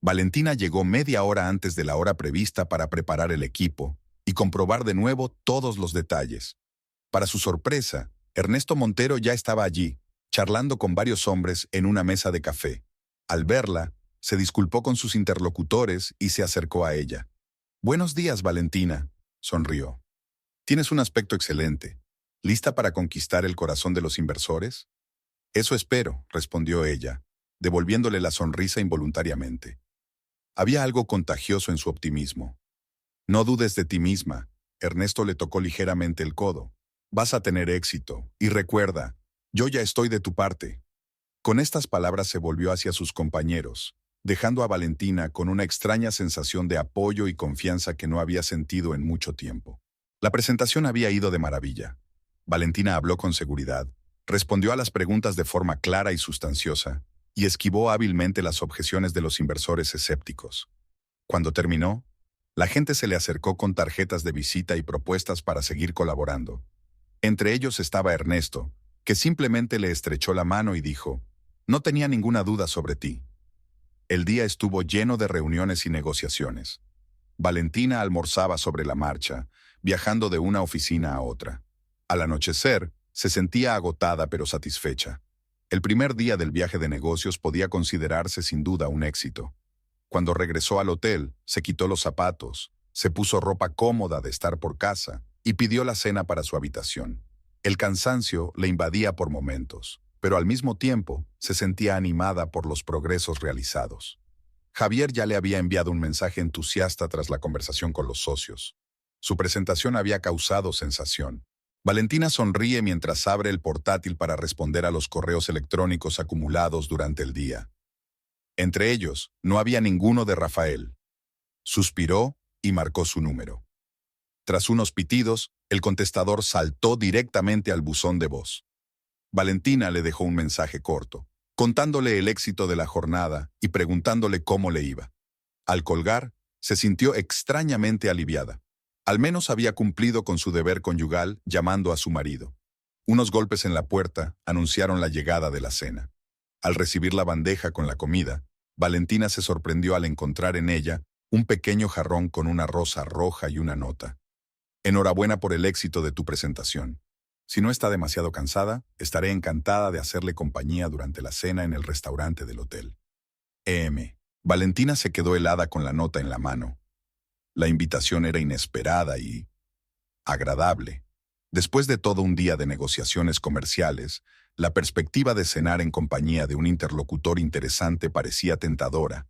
Valentina llegó media hora antes de la hora prevista para preparar el equipo y comprobar de nuevo todos los detalles. Para su sorpresa, Ernesto Montero ya estaba allí, charlando con varios hombres en una mesa de café. Al verla, se disculpó con sus interlocutores y se acercó a ella. «Buenos días, Valentina», sonrió. «Tienes un aspecto excelente. ¿Lista para conquistar el corazón de los inversores?» «Eso espero», respondió ella, devolviéndole la sonrisa involuntariamente. Había algo contagioso en su optimismo. «No dudes de ti misma», Ernesto le tocó ligeramente el codo. «Vas a tener éxito, y recuerda, yo ya estoy de tu parte». Con estas palabras se volvió hacia sus compañeros, dejando a Valentina con una extraña sensación de apoyo y confianza que no había sentido en mucho tiempo. La presentación había ido de maravilla. Valentina habló con seguridad, respondió a las preguntas de forma clara y sustanciosa, y esquivó hábilmente las objeciones de los inversores escépticos. Cuando terminó, la gente se le acercó con tarjetas de visita y propuestas para seguir colaborando. Entre ellos estaba Ernesto, que simplemente le estrechó la mano y dijo: «No tenía ninguna duda sobre ti». El día estuvo lleno de reuniones y negociaciones. Valentina almorzaba sobre la marcha, viajando de una oficina a otra. Al anochecer, se sentía agotada pero satisfecha. El primer día del viaje de negocios podía considerarse sin duda un éxito. Cuando regresó al hotel, se quitó los zapatos, se puso ropa cómoda de estar por casa y pidió la cena para su habitación. El cansancio le invadía por momentos, pero al mismo tiempo se sentía animada por los progresos realizados. Javier ya le había enviado un mensaje entusiasta tras la conversación con los socios. Su presentación había causado sensación. Valentina sonríe mientras abre el portátil para responder a los correos electrónicos acumulados durante el día. Entre ellos, no había ninguno de Rafael. Suspiró y marcó su número. Tras unos pitidos, el contestador saltó directamente al buzón de voz. Valentina le dejó un mensaje corto, contándole el éxito de la jornada y preguntándole cómo le iba. Al colgar, se sintió extrañamente aliviada. Al menos había cumplido con su deber conyugal llamando a su marido. Unos golpes en la puerta anunciaron la llegada de la cena. Al recibir la bandeja con la comida, Valentina se sorprendió al encontrar en ella un pequeño jarrón con una rosa roja y una nota. Enhorabuena por el éxito de tu presentación. Si no está demasiado cansada, estaré encantada de hacerle compañía durante la cena en el restaurante del hotel. Valentina se quedó helada con la nota en la mano. La invitación era inesperada y agradable. Después de todo un día de negociaciones comerciales, la perspectiva de cenar en compañía de un interlocutor interesante parecía tentadora.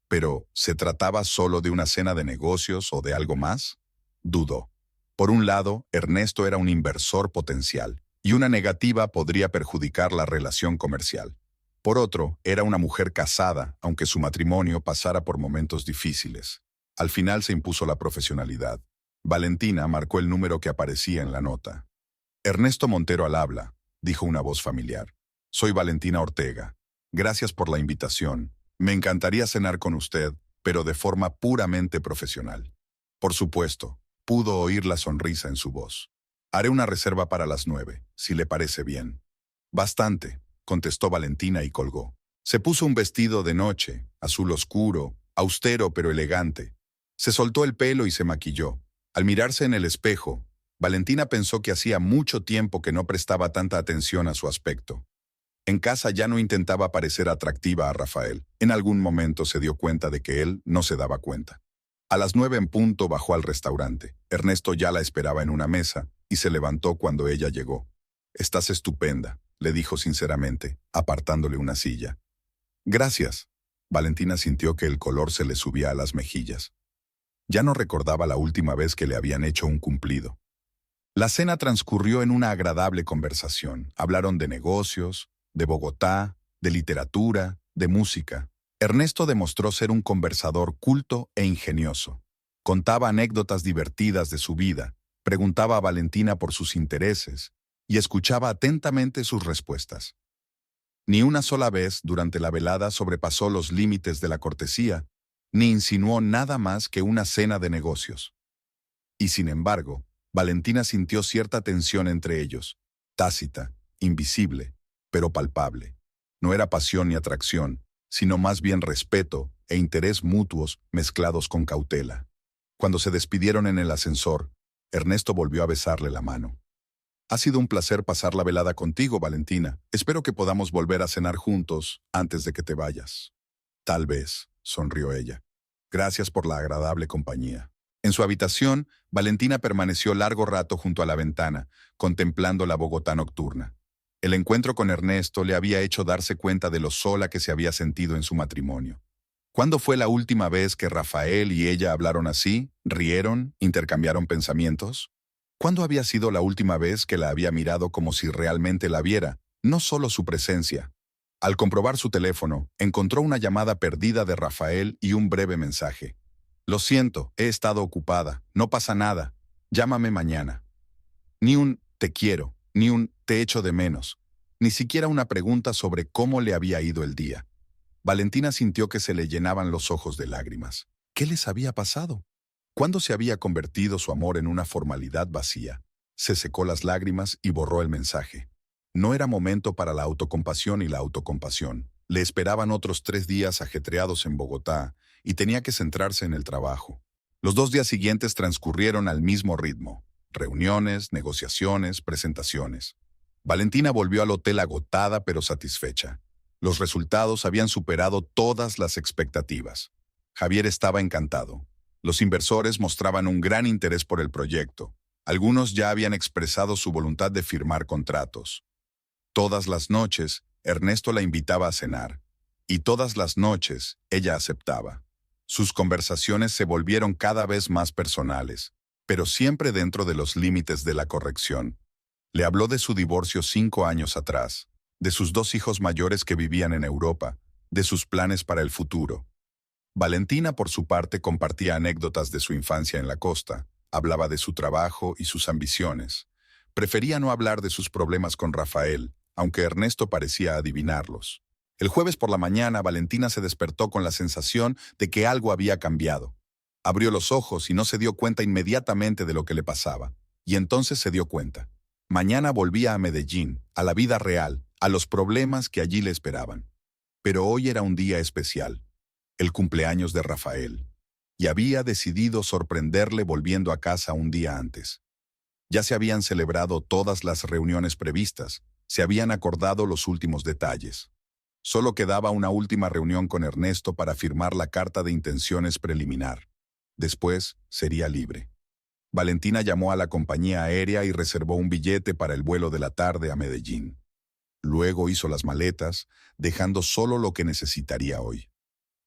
Pero, ¿se trataba solo de una cena de negocios o de algo más? Dudó. Por un lado, Ernesto era un inversor potencial, y una negativa podría perjudicar la relación comercial. Por otro, era una mujer casada, aunque su matrimonio pasara por momentos difíciles. Al final se impuso la profesionalidad. Valentina marcó el número que aparecía en la nota. Ernesto Montero al habla, dijo una voz familiar. Soy Valentina Ortega. Gracias por la invitación. Me encantaría cenar con usted, pero de forma puramente profesional. Por supuesto, pudo oír la sonrisa en su voz. Haré una reserva para las 9, si le parece bien. Bastante, contestó Valentina y colgó. Se puso un vestido de noche, azul oscuro, austero pero elegante. Se soltó el pelo y se maquilló. Al mirarse en el espejo, Valentina pensó que hacía mucho tiempo que no prestaba tanta atención a su aspecto. En casa ya no intentaba parecer atractiva a Rafael. En algún momento se dio cuenta de que él no se daba cuenta. A las 9 en punto bajó al restaurante. Ernesto ya la esperaba en una mesa y se levantó cuando ella llegó. «Estás estupenda», le dijo sinceramente, apartándole una silla. «Gracias». Valentina sintió que el color se le subía a las mejillas. Ya no recordaba la última vez que le habían hecho un cumplido. La cena transcurrió en una agradable conversación. Hablaron de negocios, de Bogotá, de literatura, de música. Ernesto demostró ser un conversador culto e ingenioso. Contaba anécdotas divertidas de su vida, preguntaba a Valentina por sus intereses y escuchaba atentamente sus respuestas. Ni una sola vez durante la velada sobrepasó los límites de la cortesía, ni insinuó nada más que una cena de negocios. Y sin embargo, Valentina sintió cierta tensión entre ellos, tácita, invisible, pero palpable. No era pasión ni atracción, sino más bien respeto e interés mutuos mezclados con cautela. Cuando se despidieron en el ascensor, Ernesto volvió a besarle la mano. «Ha sido un placer pasar la velada contigo, Valentina. Espero que podamos volver a cenar juntos antes de que te vayas». «Tal vez», sonrió ella. «Gracias por la agradable compañía». En su habitación, Valentina permaneció largo rato junto a la ventana, contemplando la Bogotá nocturna. El encuentro con Ernesto le había hecho darse cuenta de lo sola que se había sentido en su matrimonio. ¿Cuándo fue la última vez que Rafael y ella hablaron así, rieron, intercambiaron pensamientos? ¿Cuándo había sido la última vez que la había mirado como si realmente la viera, no solo su presencia? Al comprobar su teléfono, encontró una llamada perdida de Rafael y un breve mensaje. «Lo siento, he estado ocupada, no pasa nada, llámame mañana». Ni un «te quiero», ni un «te echo de menos», ni siquiera una pregunta sobre cómo le había ido el día. Valentina sintió que se le llenaban los ojos de lágrimas. ¿Qué les había pasado? ¿Cuándo se había convertido su amor en una formalidad vacía? Se secó las lágrimas y borró el mensaje. No era momento para la autocompasión y la autocompasión. Le esperaban otros 3 días ajetreados en Bogotá y tenía que centrarse en el trabajo. Los 2 días siguientes transcurrieron al mismo ritmo. Reuniones, negociaciones, presentaciones. Valentina volvió al hotel agotada pero satisfecha. Los resultados habían superado todas las expectativas. Javier estaba encantado. Los inversores mostraban un gran interés por el proyecto. Algunos ya habían expresado su voluntad de firmar contratos. Todas las noches, Ernesto la invitaba a cenar. Y todas las noches, ella aceptaba. Sus conversaciones se volvieron cada vez más personales, pero siempre dentro de los límites de la corrección. Le habló de su divorcio 5 años atrás, de sus 2 hijos mayores que vivían en Europa, de sus planes para el futuro. Valentina, por su parte, compartía anécdotas de su infancia en la costa, hablaba de su trabajo y sus ambiciones. Prefería no hablar de sus problemas con Rafael, aunque Ernesto parecía adivinarlos. El jueves por la mañana, Valentina se despertó con la sensación de que algo había cambiado. Abrió los ojos y no se dio cuenta inmediatamente de lo que le pasaba. Y entonces se dio cuenta. Mañana volvía a Medellín, a la vida real, a los problemas que allí le esperaban. Pero hoy era un día especial, el cumpleaños de Rafael, y había decidido sorprenderle volviendo a casa un día antes. Ya se habían celebrado todas las reuniones previstas, se habían acordado los últimos detalles. Solo quedaba una última reunión con Ernesto para firmar la carta de intenciones preliminar. Después sería libre. Valentina llamó a la compañía aérea y reservó un billete para el vuelo de la tarde a Medellín. Luego hizo las maletas, dejando solo lo que necesitaría hoy.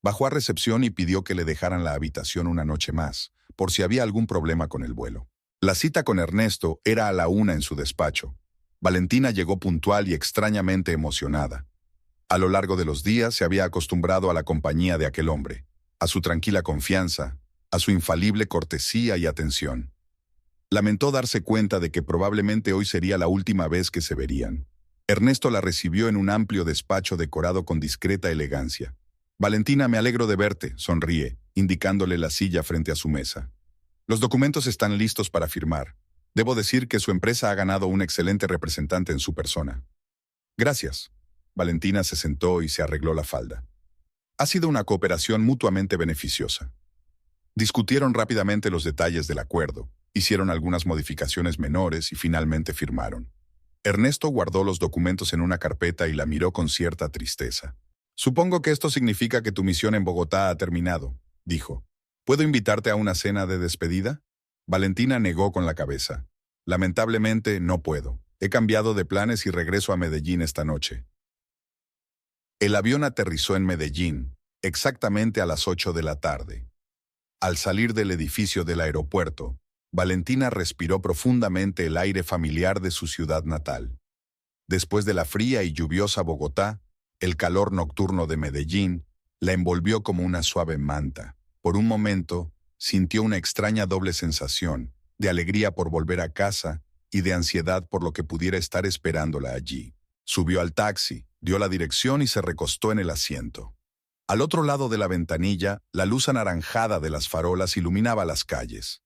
Bajó a recepción y pidió que le dejaran la habitación una noche más, por si había algún problema con el vuelo. La cita con Ernesto era a la 1 en su despacho. Valentina llegó puntual y extrañamente emocionada. A lo largo de los días se había acostumbrado a la compañía de aquel hombre, a su tranquila confianza, a su infalible cortesía y atención. Lamentó darse cuenta de que probablemente hoy sería la última vez que se verían. Ernesto la recibió en un amplio despacho decorado con discreta elegancia. «Valentina, me alegro de verte», sonríe, indicándole la silla frente a su mesa. «Los documentos están listos para firmar. Debo decir que su empresa ha ganado un excelente representante en su persona». «Gracias». Valentina se sentó y se arregló la falda. Ha sido una cooperación mutuamente beneficiosa. Discutieron rápidamente los detalles del acuerdo, hicieron algunas modificaciones menores y finalmente firmaron. Ernesto guardó los documentos en una carpeta y la miró con cierta tristeza. «Supongo que esto significa que tu misión en Bogotá ha terminado», dijo. «¿Puedo invitarte a una cena de despedida?» Valentina negó con la cabeza. «Lamentablemente no puedo. He cambiado de planes y regreso a Medellín esta noche». El avión aterrizó en Medellín, exactamente a las 8 de la tarde. Al salir del edificio del aeropuerto, Valentina respiró profundamente el aire familiar de su ciudad natal. Después de la fría y lluviosa Bogotá, el calor nocturno de Medellín la envolvió como una suave manta. Por un momento, sintió una extraña doble sensación, de alegría por volver a casa y de ansiedad por lo que pudiera estar esperándola allí. Subió al taxi, dio la dirección y se recostó en el asiento. Al otro lado de la ventanilla, la luz anaranjada de las farolas iluminaba las calles.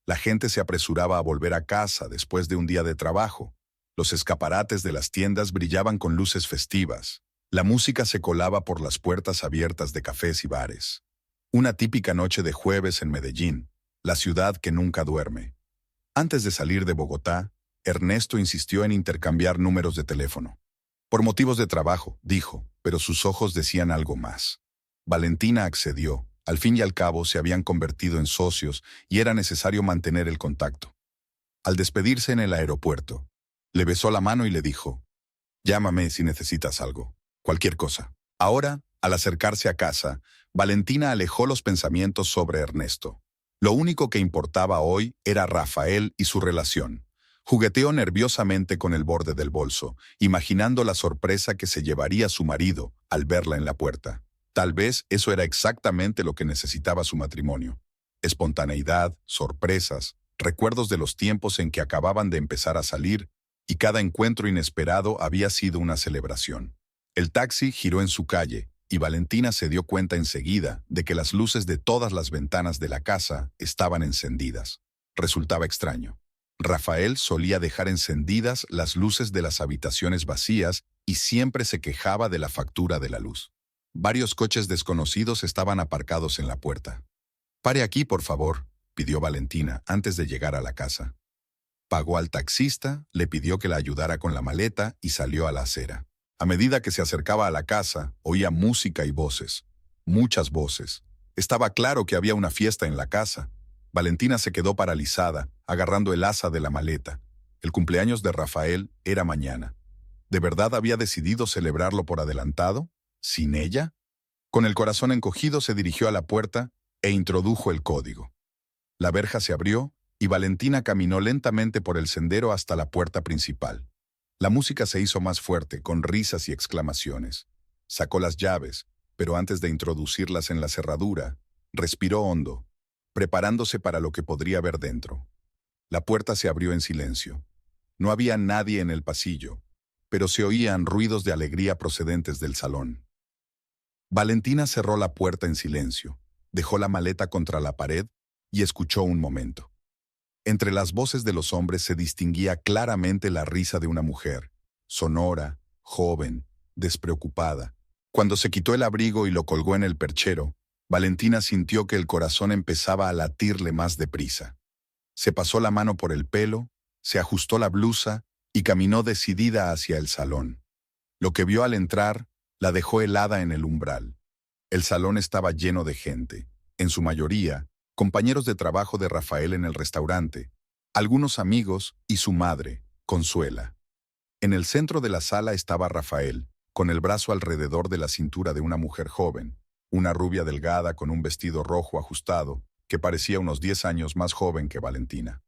La gente se apresuraba a volver a casa después de un día de trabajo. Los escaparates de las tiendas brillaban con luces festivas. La música se colaba por las puertas abiertas de cafés y bares. Una típica noche de jueves en Medellín, la ciudad que nunca duerme. Antes de salir de Bogotá, Ernesto insistió en intercambiar números de teléfono. Por motivos de trabajo, dijo, pero sus ojos decían algo más. Valentina accedió. Al fin y al cabo se habían convertido en socios y era necesario mantener el contacto. Al despedirse en el aeropuerto, le besó la mano y le dijo, «Llámame si necesitas algo, cualquier cosa». Ahora, al acercarse a casa, Valentina alejó los pensamientos sobre Ernesto. Lo único que importaba hoy era Rafael y su relación. Jugueteó nerviosamente con el borde del bolso, imaginando la sorpresa que se llevaría su marido al verla en la puerta. Tal vez eso era exactamente lo que necesitaba su matrimonio. Espontaneidad, sorpresas, recuerdos de los tiempos en que acababan de empezar a salir, y cada encuentro inesperado había sido una celebración. El taxi giró en su calle, y Valentina se dio cuenta enseguida de que las luces de todas las ventanas de la casa estaban encendidas. Resultaba extraño. Rafael solía dejar encendidas las luces de las habitaciones vacías y siempre se quejaba de la factura de la luz. Varios coches desconocidos estaban aparcados en la puerta. «Pare aquí, por favor», pidió Valentina antes de llegar a la casa. Pagó al taxista, le pidió que la ayudara con la maleta y salió a la acera. A medida que se acercaba a la casa, oía música y voces. Muchas voces. Estaba claro que había una fiesta en la casa. Valentina se quedó paralizada, agarrando el asa de la maleta. El cumpleaños de Rafael era mañana. ¿De verdad había decidido celebrarlo por adelantado? ¿Sin ella? Con el corazón encogido se dirigió a la puerta e introdujo el código. La verja se abrió y Valentina caminó lentamente por el sendero hasta la puerta principal. La música se hizo más fuerte, con risas y exclamaciones. Sacó las llaves, pero antes de introducirlas en la cerradura, respiró hondo, preparándose para lo que podría haber dentro. La puerta se abrió en silencio. No había nadie en el pasillo, pero se oían ruidos de alegría procedentes del salón. Valentina cerró la puerta en silencio, dejó la maleta contra la pared y escuchó un momento. Entre las voces de los hombres se distinguía claramente la risa de una mujer, sonora, joven, despreocupada. Cuando se quitó el abrigo y lo colgó en el perchero, Valentina sintió que el corazón empezaba a latirle más deprisa. Se pasó la mano por el pelo, se ajustó la blusa y caminó decidida hacia el salón. Lo que vio al entrar la dejó helada en el umbral. El salón estaba lleno de gente, en su mayoría, compañeros de trabajo de Rafael en el restaurante, algunos amigos y su madre, Consuela. En el centro de la sala estaba Rafael, con el brazo alrededor de la cintura de una mujer joven, una rubia delgada con un vestido rojo ajustado, que parecía unos 10 años más joven que Valentina.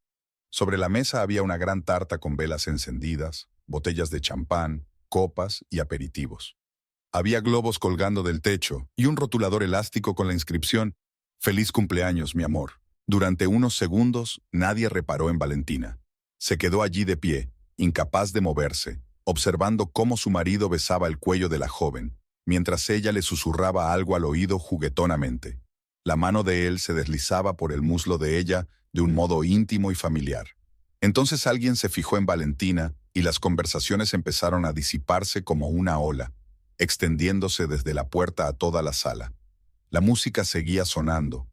Sobre la mesa había una gran tarta con velas encendidas, botellas de champán, copas y aperitivos. Había globos colgando del techo y un rotulador elástico con la inscripción «Feliz cumpleaños, mi amor». Durante unos segundos, nadie reparó en Valentina. Se quedó allí de pie, incapaz de moverse, observando cómo su marido besaba el cuello de la joven, mientras ella le susurraba algo al oído juguetonamente. La mano de él se deslizaba por el muslo de ella de un modo íntimo y familiar. Entonces alguien se fijó en Valentina y las conversaciones empezaron a disiparse como una ola, extendiéndose desde la puerta a toda la sala. La música seguía sonando,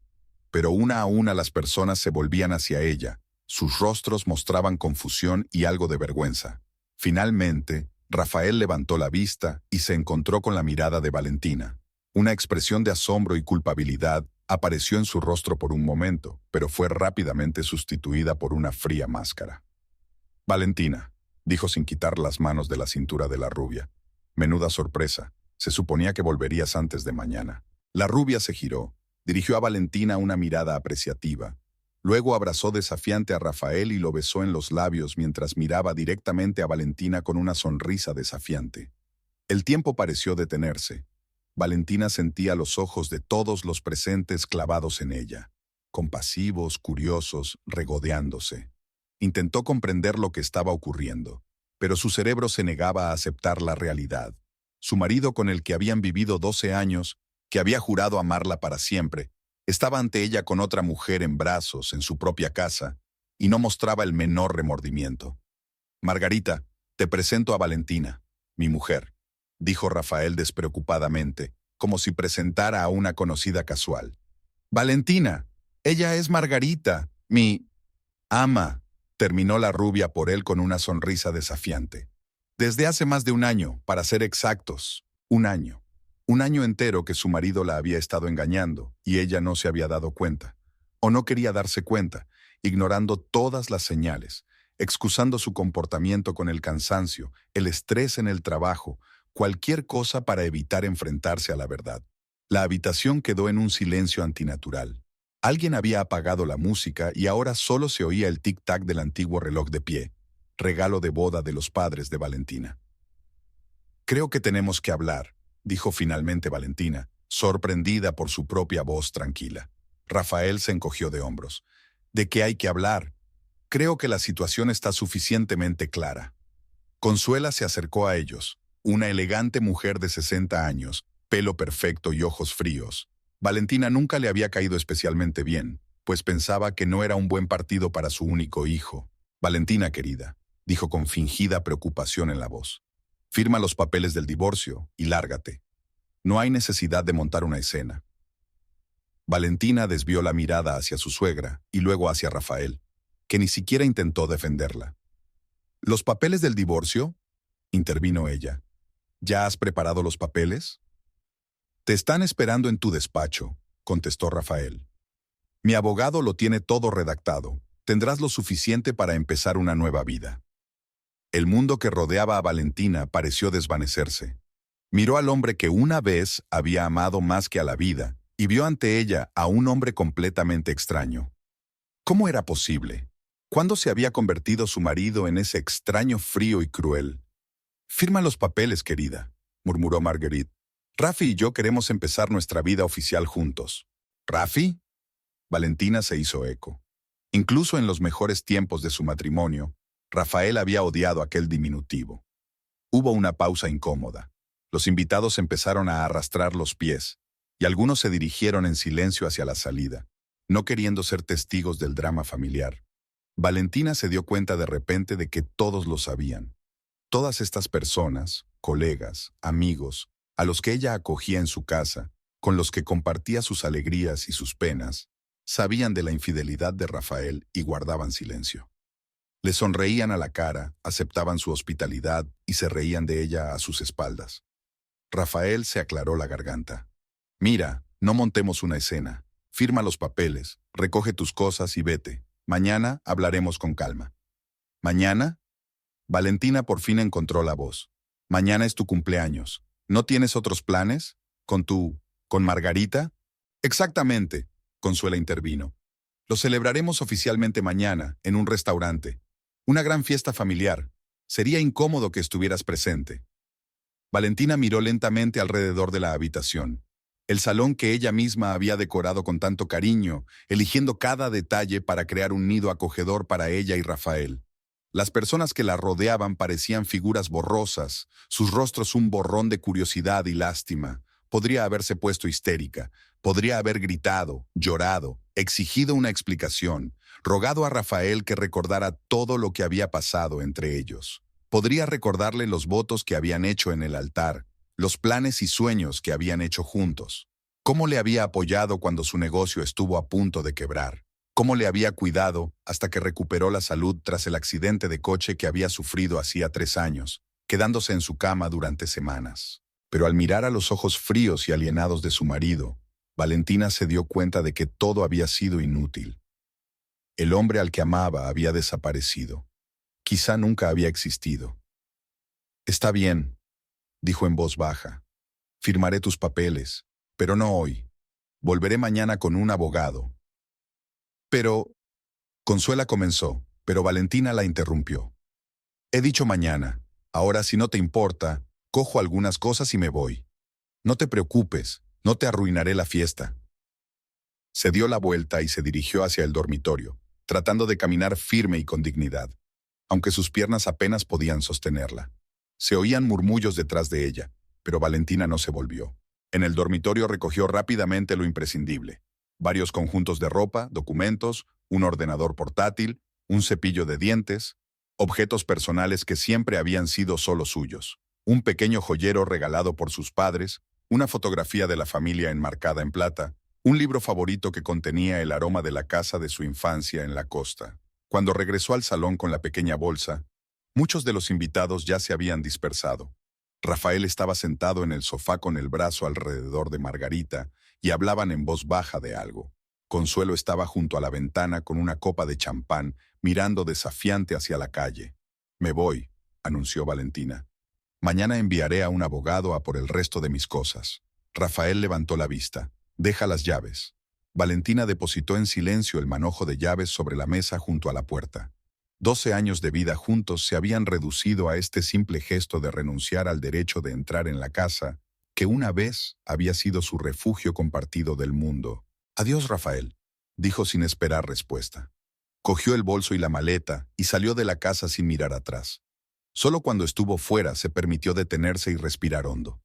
pero una a una las personas se volvían hacia ella. Sus rostros mostraban confusión y algo de vergüenza. Finalmente, Rafael levantó la vista y se encontró con la mirada de Valentina. Una expresión de asombro y culpabilidad apareció en su rostro por un momento, pero fue rápidamente sustituida por una fría máscara. «Valentina», dijo sin quitar las manos de la cintura de la rubia. «Menuda sorpresa. Se suponía que volverías antes de mañana». La rubia se giró, dirigió a Valentina una mirada apreciativa. Luego abrazó desafiante a Rafael y lo besó en los labios mientras miraba directamente a Valentina con una sonrisa desafiante. El tiempo pareció detenerse. Valentina sentía los ojos de todos los presentes clavados en ella, compasivos, curiosos, regodeándose. Intentó comprender lo que estaba ocurriendo, pero su cerebro se negaba a aceptar la realidad. Su marido, con el que habían vivido 12 años, que había jurado amarla para siempre, estaba ante ella con otra mujer en brazos en su propia casa y no mostraba el menor remordimiento. «Margarita, te presento a Valentina, mi mujer», dijo Rafael despreocupadamente, como si presentara a una conocida casual. «Valentina, ella es Margarita, mi ama», terminó la rubia por él con una sonrisa desafiante. «Desde hace más de un año, para ser exactos, un año. Un año entero que su marido la había estado engañando y ella no se había dado cuenta, o no quería darse cuenta, ignorando todas las señales, excusando su comportamiento con el cansancio, el estrés en el trabajo, cualquier cosa para evitar enfrentarse a la verdad. La habitación quedó en un silencio antinatural. Alguien había apagado la música y ahora solo se oía el tic-tac del antiguo reloj de pie, regalo de boda de los padres de Valentina. «Creo que tenemos que hablar», dijo finalmente Valentina, sorprendida por su propia voz tranquila. Rafael se encogió de hombros. «¿De qué hay que hablar? Creo que la situación está suficientemente clara». Consuela se acercó a ellos, una elegante mujer de 60 años, pelo perfecto y ojos fríos. Valentina nunca le había caído especialmente bien, pues pensaba que no era un buen partido para su único hijo. «Valentina, querida», dijo con fingida preocupación en la voz. «Firma los papeles del divorcio y lárgate. No hay necesidad de montar una escena». Valentina desvió la mirada hacia su suegra y luego hacia Rafael, que ni siquiera intentó defenderla. ¿Los papeles del divorcio? Intervino ella. ¿Ya has preparado los papeles? Te están esperando en tu despacho, contestó Rafael. Mi abogado lo tiene todo redactado. Tendrás lo suficiente para empezar una nueva vida. El mundo que rodeaba a Valentina pareció desvanecerse. Miró al hombre que una vez había amado más que a la vida y vio ante ella a un hombre completamente extraño. ¿Cómo era posible? ¿Cuándo se había convertido su marido en ese extraño frío y cruel? «Firma los papeles, querida», murmuró Marguerite. «Rafi y yo queremos empezar nuestra vida oficial juntos». «¿Rafi?». Valentina se hizo eco. Incluso en los mejores tiempos de su matrimonio, Rafael había odiado aquel diminutivo. Hubo una pausa incómoda. Los invitados empezaron a arrastrar los pies, y algunos se dirigieron en silencio hacia la salida, no queriendo ser testigos del drama familiar. Valentina se dio cuenta de repente de que todos lo sabían. Todas estas personas, colegas, amigos, a los que ella acogía en su casa, con los que compartía sus alegrías y sus penas, sabían de la infidelidad de Rafael y guardaban silencio. Le sonreían a la cara, aceptaban su hospitalidad y se reían de ella a sus espaldas. Rafael se aclaró la garganta. «Mira, no montemos una escena. Firma los papeles, recoge tus cosas y vete. Mañana hablaremos con calma». «¿Mañana?». Valentina por fin encontró la voz. «Mañana es tu cumpleaños. ¿No tienes otros planes? ¿Con Margarita?» «Exactamente», Consuela intervino. «Lo celebraremos oficialmente mañana, en un restaurante. Una gran fiesta familiar. Sería incómodo que estuvieras presente». Valentina miró lentamente alrededor de la habitación. El salón que ella misma había decorado con tanto cariño, eligiendo cada detalle para crear un nido acogedor para ella y Rafael. Las personas que la rodeaban parecían figuras borrosas, sus rostros un borrón de curiosidad y lástima. Podría haberse puesto histérica, podría haber gritado, llorado, exigido una explicación, rogado a Rafael que recordara todo lo que había pasado entre ellos. Podría recordarle los votos que habían hecho en el altar, los planes y sueños que habían hecho juntos. Cómo le había apoyado cuando su negocio estuvo a punto de quebrar. Cómo le había cuidado hasta que recuperó la salud tras el accidente de coche que había sufrido hacía 3 años, quedándose en su cama durante semanas. Pero al mirar a los ojos fríos y alienados de su marido, Valentina se dio cuenta de que todo había sido inútil. El hombre al que amaba había desaparecido. Quizá nunca había existido. «Está bien», dijo en voz baja. «Firmaré tus papeles, pero no hoy. Volveré mañana con un abogado». «Pero…». Consuela comenzó, pero Valentina la interrumpió. «He dicho mañana. Ahora, si no te importa, cojo algunas cosas y me voy. No te preocupes, no te arruinaré la fiesta». Se dio la vuelta y se dirigió hacia el dormitorio, tratando de caminar firme y con dignidad, aunque sus piernas apenas podían sostenerla. Se oían murmullos detrás de ella, pero Valentina no se volvió. En el dormitorio recogió rápidamente lo imprescindible: varios conjuntos de ropa, documentos, un ordenador portátil, un cepillo de dientes, objetos personales que siempre habían sido solo suyos, un pequeño joyero regalado por sus padres, una fotografía de la familia enmarcada en plata, un libro favorito que contenía el aroma de la casa de su infancia en la costa. Cuando regresó al salón con la pequeña bolsa, muchos de los invitados ya se habían dispersado. Rafael estaba sentado en el sofá con el brazo alrededor de Margarita y hablaban en voz baja de algo. Consuelo estaba junto a la ventana con una copa de champán, mirando desafiante hacia la calle. «Me voy», anunció Valentina. «Mañana enviaré a un abogado a por el resto de mis cosas». Rafael levantó la vista. «Deja las llaves». Valentina depositó en silencio el manojo de llaves sobre la mesa junto a la puerta. 12 años de vida juntos se habían reducido a este simple gesto de renunciar al derecho de entrar en la casa que una vez había sido su refugio compartido del mundo. «Adiós, Rafael», dijo sin esperar respuesta. Cogió el bolso y la maleta y salió de la casa sin mirar atrás. Solo cuando estuvo fuera se permitió detenerse y respirar hondo.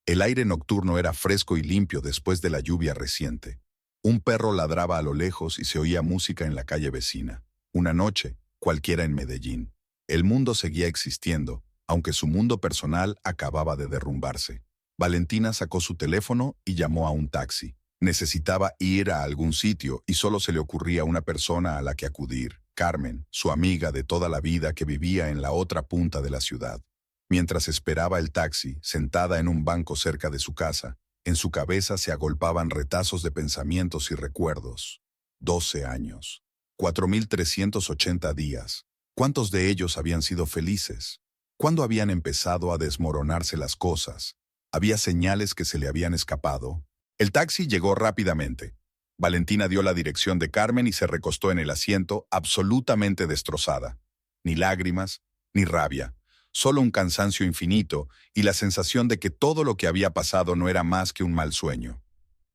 El aire nocturno era fresco y limpio después de la lluvia reciente. Un perro ladraba a lo lejos y se oía música en la calle vecina. Una noche, cualquiera en Medellín. El mundo seguía existiendo, aunque su mundo personal acababa de derrumbarse. Valentina sacó su teléfono y llamó a un taxi. Necesitaba ir a algún sitio y solo se le ocurría una persona a la que acudir, Carmen, su amiga de toda la vida que vivía en la otra punta de la ciudad. Mientras esperaba el taxi, sentada en un banco cerca de su casa, en su cabeza se agolpaban retazos de pensamientos y recuerdos. 12 años. 4.380 días. ¿Cuántos de ellos habían sido felices? ¿Cuándo habían empezado a desmoronarse las cosas? ¿Había señales que se le habían escapado? El taxi llegó rápidamente. Valentina dio la dirección de Carmen y se recostó en el asiento, absolutamente destrozada. Ni lágrimas, ni rabia. Solo un cansancio infinito y la sensación de que todo lo que había pasado no era más que un mal sueño.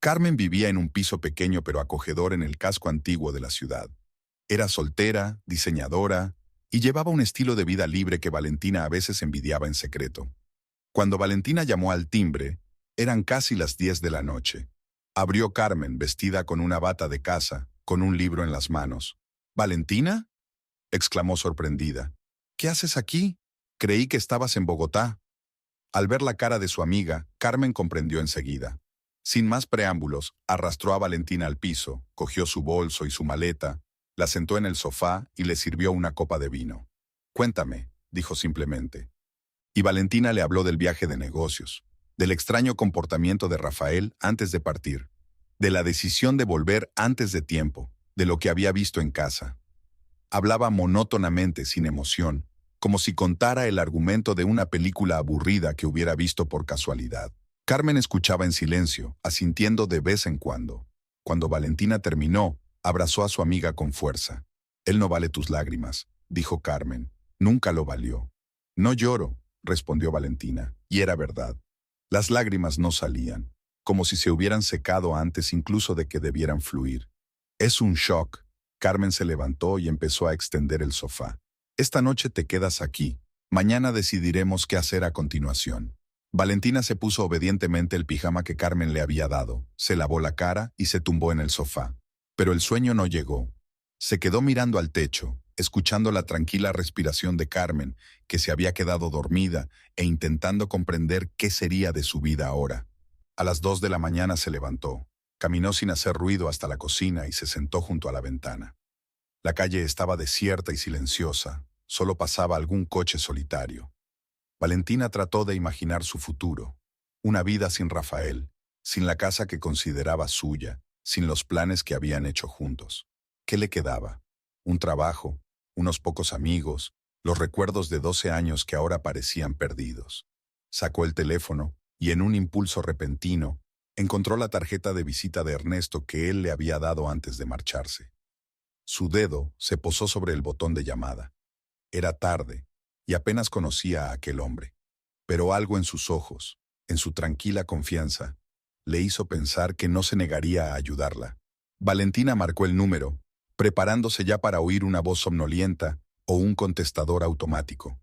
Carmen vivía en un piso pequeño pero acogedor en el casco antiguo de la ciudad. Era soltera, diseñadora, y llevaba un estilo de vida libre que Valentina a veces envidiaba en secreto. Cuando Valentina llamó al timbre, eran casi las 10 de la noche. Abrió Carmen, vestida con una bata de casa, con un libro en las manos. ¿Valentina?, exclamó sorprendida. ¿Qué haces aquí? Creí que estabas en Bogotá. Al ver la cara de su amiga, Carmen comprendió enseguida. Sin más preámbulos, arrastró a Valentina al piso, cogió su bolso y su maleta, la sentó en el sofá y le sirvió una copa de vino. Cuéntame, dijo simplemente. Y Valentina le habló del viaje de negocios, del extraño comportamiento de Rafael antes de partir, de la decisión de volver antes de tiempo, de lo que había visto en casa. Hablaba monótonamente, sin emoción, como si contara el argumento de una película aburrida que hubiera visto por casualidad. Carmen escuchaba en silencio, asintiendo de vez en cuando. Cuando Valentina terminó, abrazó a su amiga con fuerza. «Él no vale tus lágrimas», dijo Carmen. «Nunca lo valió». «No lloro», respondió Valentina, y era verdad. Las lágrimas no salían, como si se hubieran secado antes incluso de que debieran fluir. «Es un shock». Carmen se levantó y empezó a extender el sofá. «Esta noche te quedas aquí. Mañana decidiremos qué hacer a continuación». Valentina se puso obedientemente el pijama que Carmen le había dado, se lavó la cara y se tumbó en el sofá. Pero el sueño no llegó. Se quedó mirando al techo, escuchando la tranquila respiración de Carmen, que se había quedado dormida, e intentando comprender qué sería de su vida ahora. A las 2 de la mañana se levantó, caminó sin hacer ruido hasta la cocina y se sentó junto a la ventana. La calle estaba desierta y silenciosa, solo pasaba algún coche solitario. Valentina trató de imaginar su futuro, una vida sin Rafael, sin la casa que consideraba suya, sin los planes que habían hecho juntos. ¿Qué le quedaba? Un trabajo, unos pocos amigos, los recuerdos de 12 años que ahora parecían perdidos. Sacó el teléfono y en un impulso repentino, encontró la tarjeta de visita de Ernesto que él le había dado antes de marcharse. Su dedo se posó sobre el botón de llamada. Era tarde y apenas conocía a aquel hombre, pero algo en sus ojos, en su tranquila confianza, le hizo pensar que no se negaría a ayudarla. Valentina marcó el número, preparándose ya para oír una voz somnolienta o un contestador automático.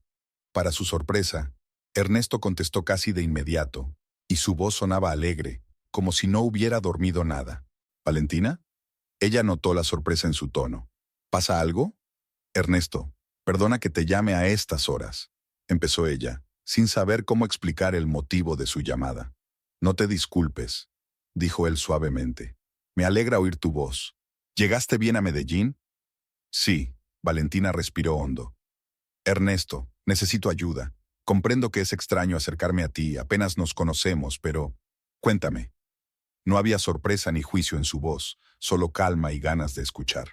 Para su sorpresa, Ernesto contestó casi de inmediato, y su voz sonaba alegre, como si no hubiera dormido nada. ¿Valentina? Ella notó la sorpresa en su tono. ¿Pasa algo? Ernesto, perdona que te llame a estas horas, empezó ella, sin saber cómo explicar el motivo de su llamada. No te disculpes, dijo él suavemente. Me alegra oír tu voz. ¿Llegaste bien a Medellín? Sí, Valentina respiró hondo. Ernesto, necesito ayuda. Comprendo que es extraño acercarme a ti, apenas nos conocemos, pero... Cuéntame. No había sorpresa ni juicio en su voz, solo calma y ganas de escuchar.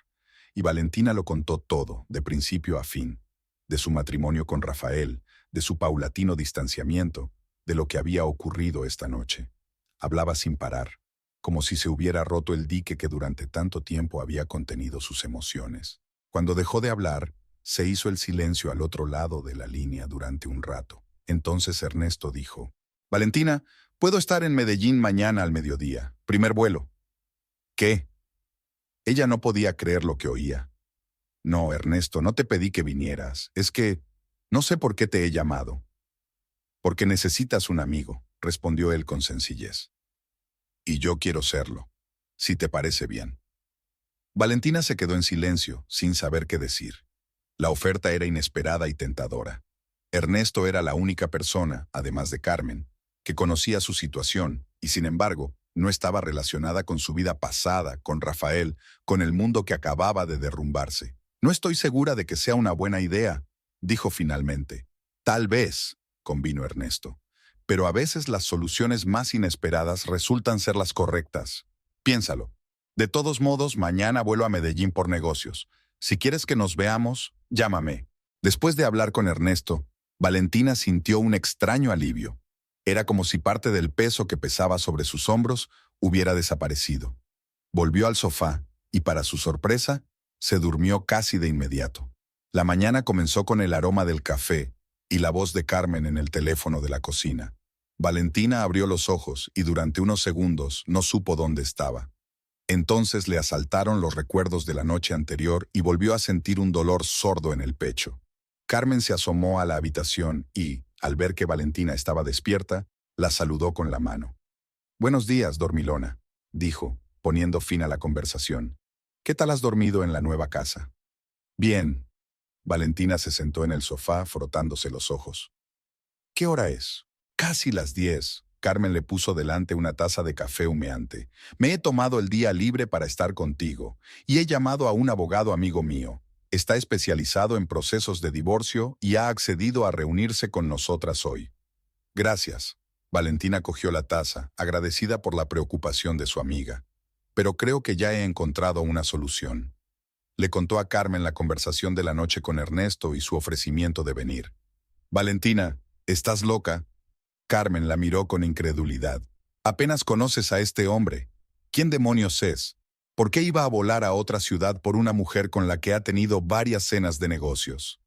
Y Valentina lo contó todo, de principio a fin. De su matrimonio con Rafael, de su paulatino distanciamiento, de lo que había ocurrido esta noche. Hablaba sin parar, como si se hubiera roto el dique que durante tanto tiempo había contenido sus emociones. Cuando dejó de hablar, se hizo el silencio al otro lado de la línea durante un rato. Entonces Ernesto dijo, «Valentina, puedo estar en Medellín mañana al mediodía. Primer vuelo». «¿Qué?» Ella no podía creer lo que oía. «No, Ernesto, no te pedí que vinieras. Es que no sé por qué te he llamado». «Porque necesitas un amigo», respondió él con sencillez. «Y yo quiero serlo, si te parece bien». Valentina se quedó en silencio, sin saber qué decir. La oferta era inesperada y tentadora. Ernesto era la única persona, además de Carmen, que conocía su situación y, sin embargo, No estaba relacionada con su vida pasada, con Rafael, con el mundo que acababa de derrumbarse. No estoy segura de que sea una buena idea, dijo finalmente. Tal vez, convino Ernesto. Pero a veces las soluciones más inesperadas resultan ser las correctas. Piénsalo. De todos modos, mañana vuelo a Medellín por negocios. Si quieres que nos veamos, llámame. Después de hablar con Ernesto, Valentina sintió un extraño alivio. Era como si parte del peso que pesaba sobre sus hombros hubiera desaparecido. Volvió al sofá y, para su sorpresa, se durmió casi de inmediato. La mañana comenzó con el aroma del café y la voz de Carmen en el teléfono de la cocina. Valentina abrió los ojos y durante unos segundos no supo dónde estaba. Entonces le asaltaron los recuerdos de la noche anterior y volvió a sentir un dolor sordo en el pecho. Carmen se asomó a la habitación y, al ver que Valentina estaba despierta, la saludó con la mano. «Buenos días, dormilona», dijo, poniendo fin a la conversación. «¿Qué tal has dormido en la nueva casa?» «Bien». Valentina se sentó en el sofá frotándose los ojos. «¿Qué hora es?» «Casi las 10». Carmen le puso delante una taza de café humeante. «Me he tomado el día libre para estar contigo y he llamado a un abogado amigo mío. Está especializado en procesos de divorcio y ha accedido a reunirse con nosotras hoy». «Gracias». Valentina cogió la taza, agradecida por la preocupación de su amiga. «Pero creo que ya he encontrado una solución». Le contó a Carmen la conversación de la noche con Ernesto y su ofrecimiento de venir. «Valentina, ¿estás loca?» Carmen la miró con incredulidad. «Apenas conoces a este hombre. ¿Quién demonios es? ¿Por qué iba a volar a otra ciudad por una mujer con la que ha tenido varias cenas de negocios?»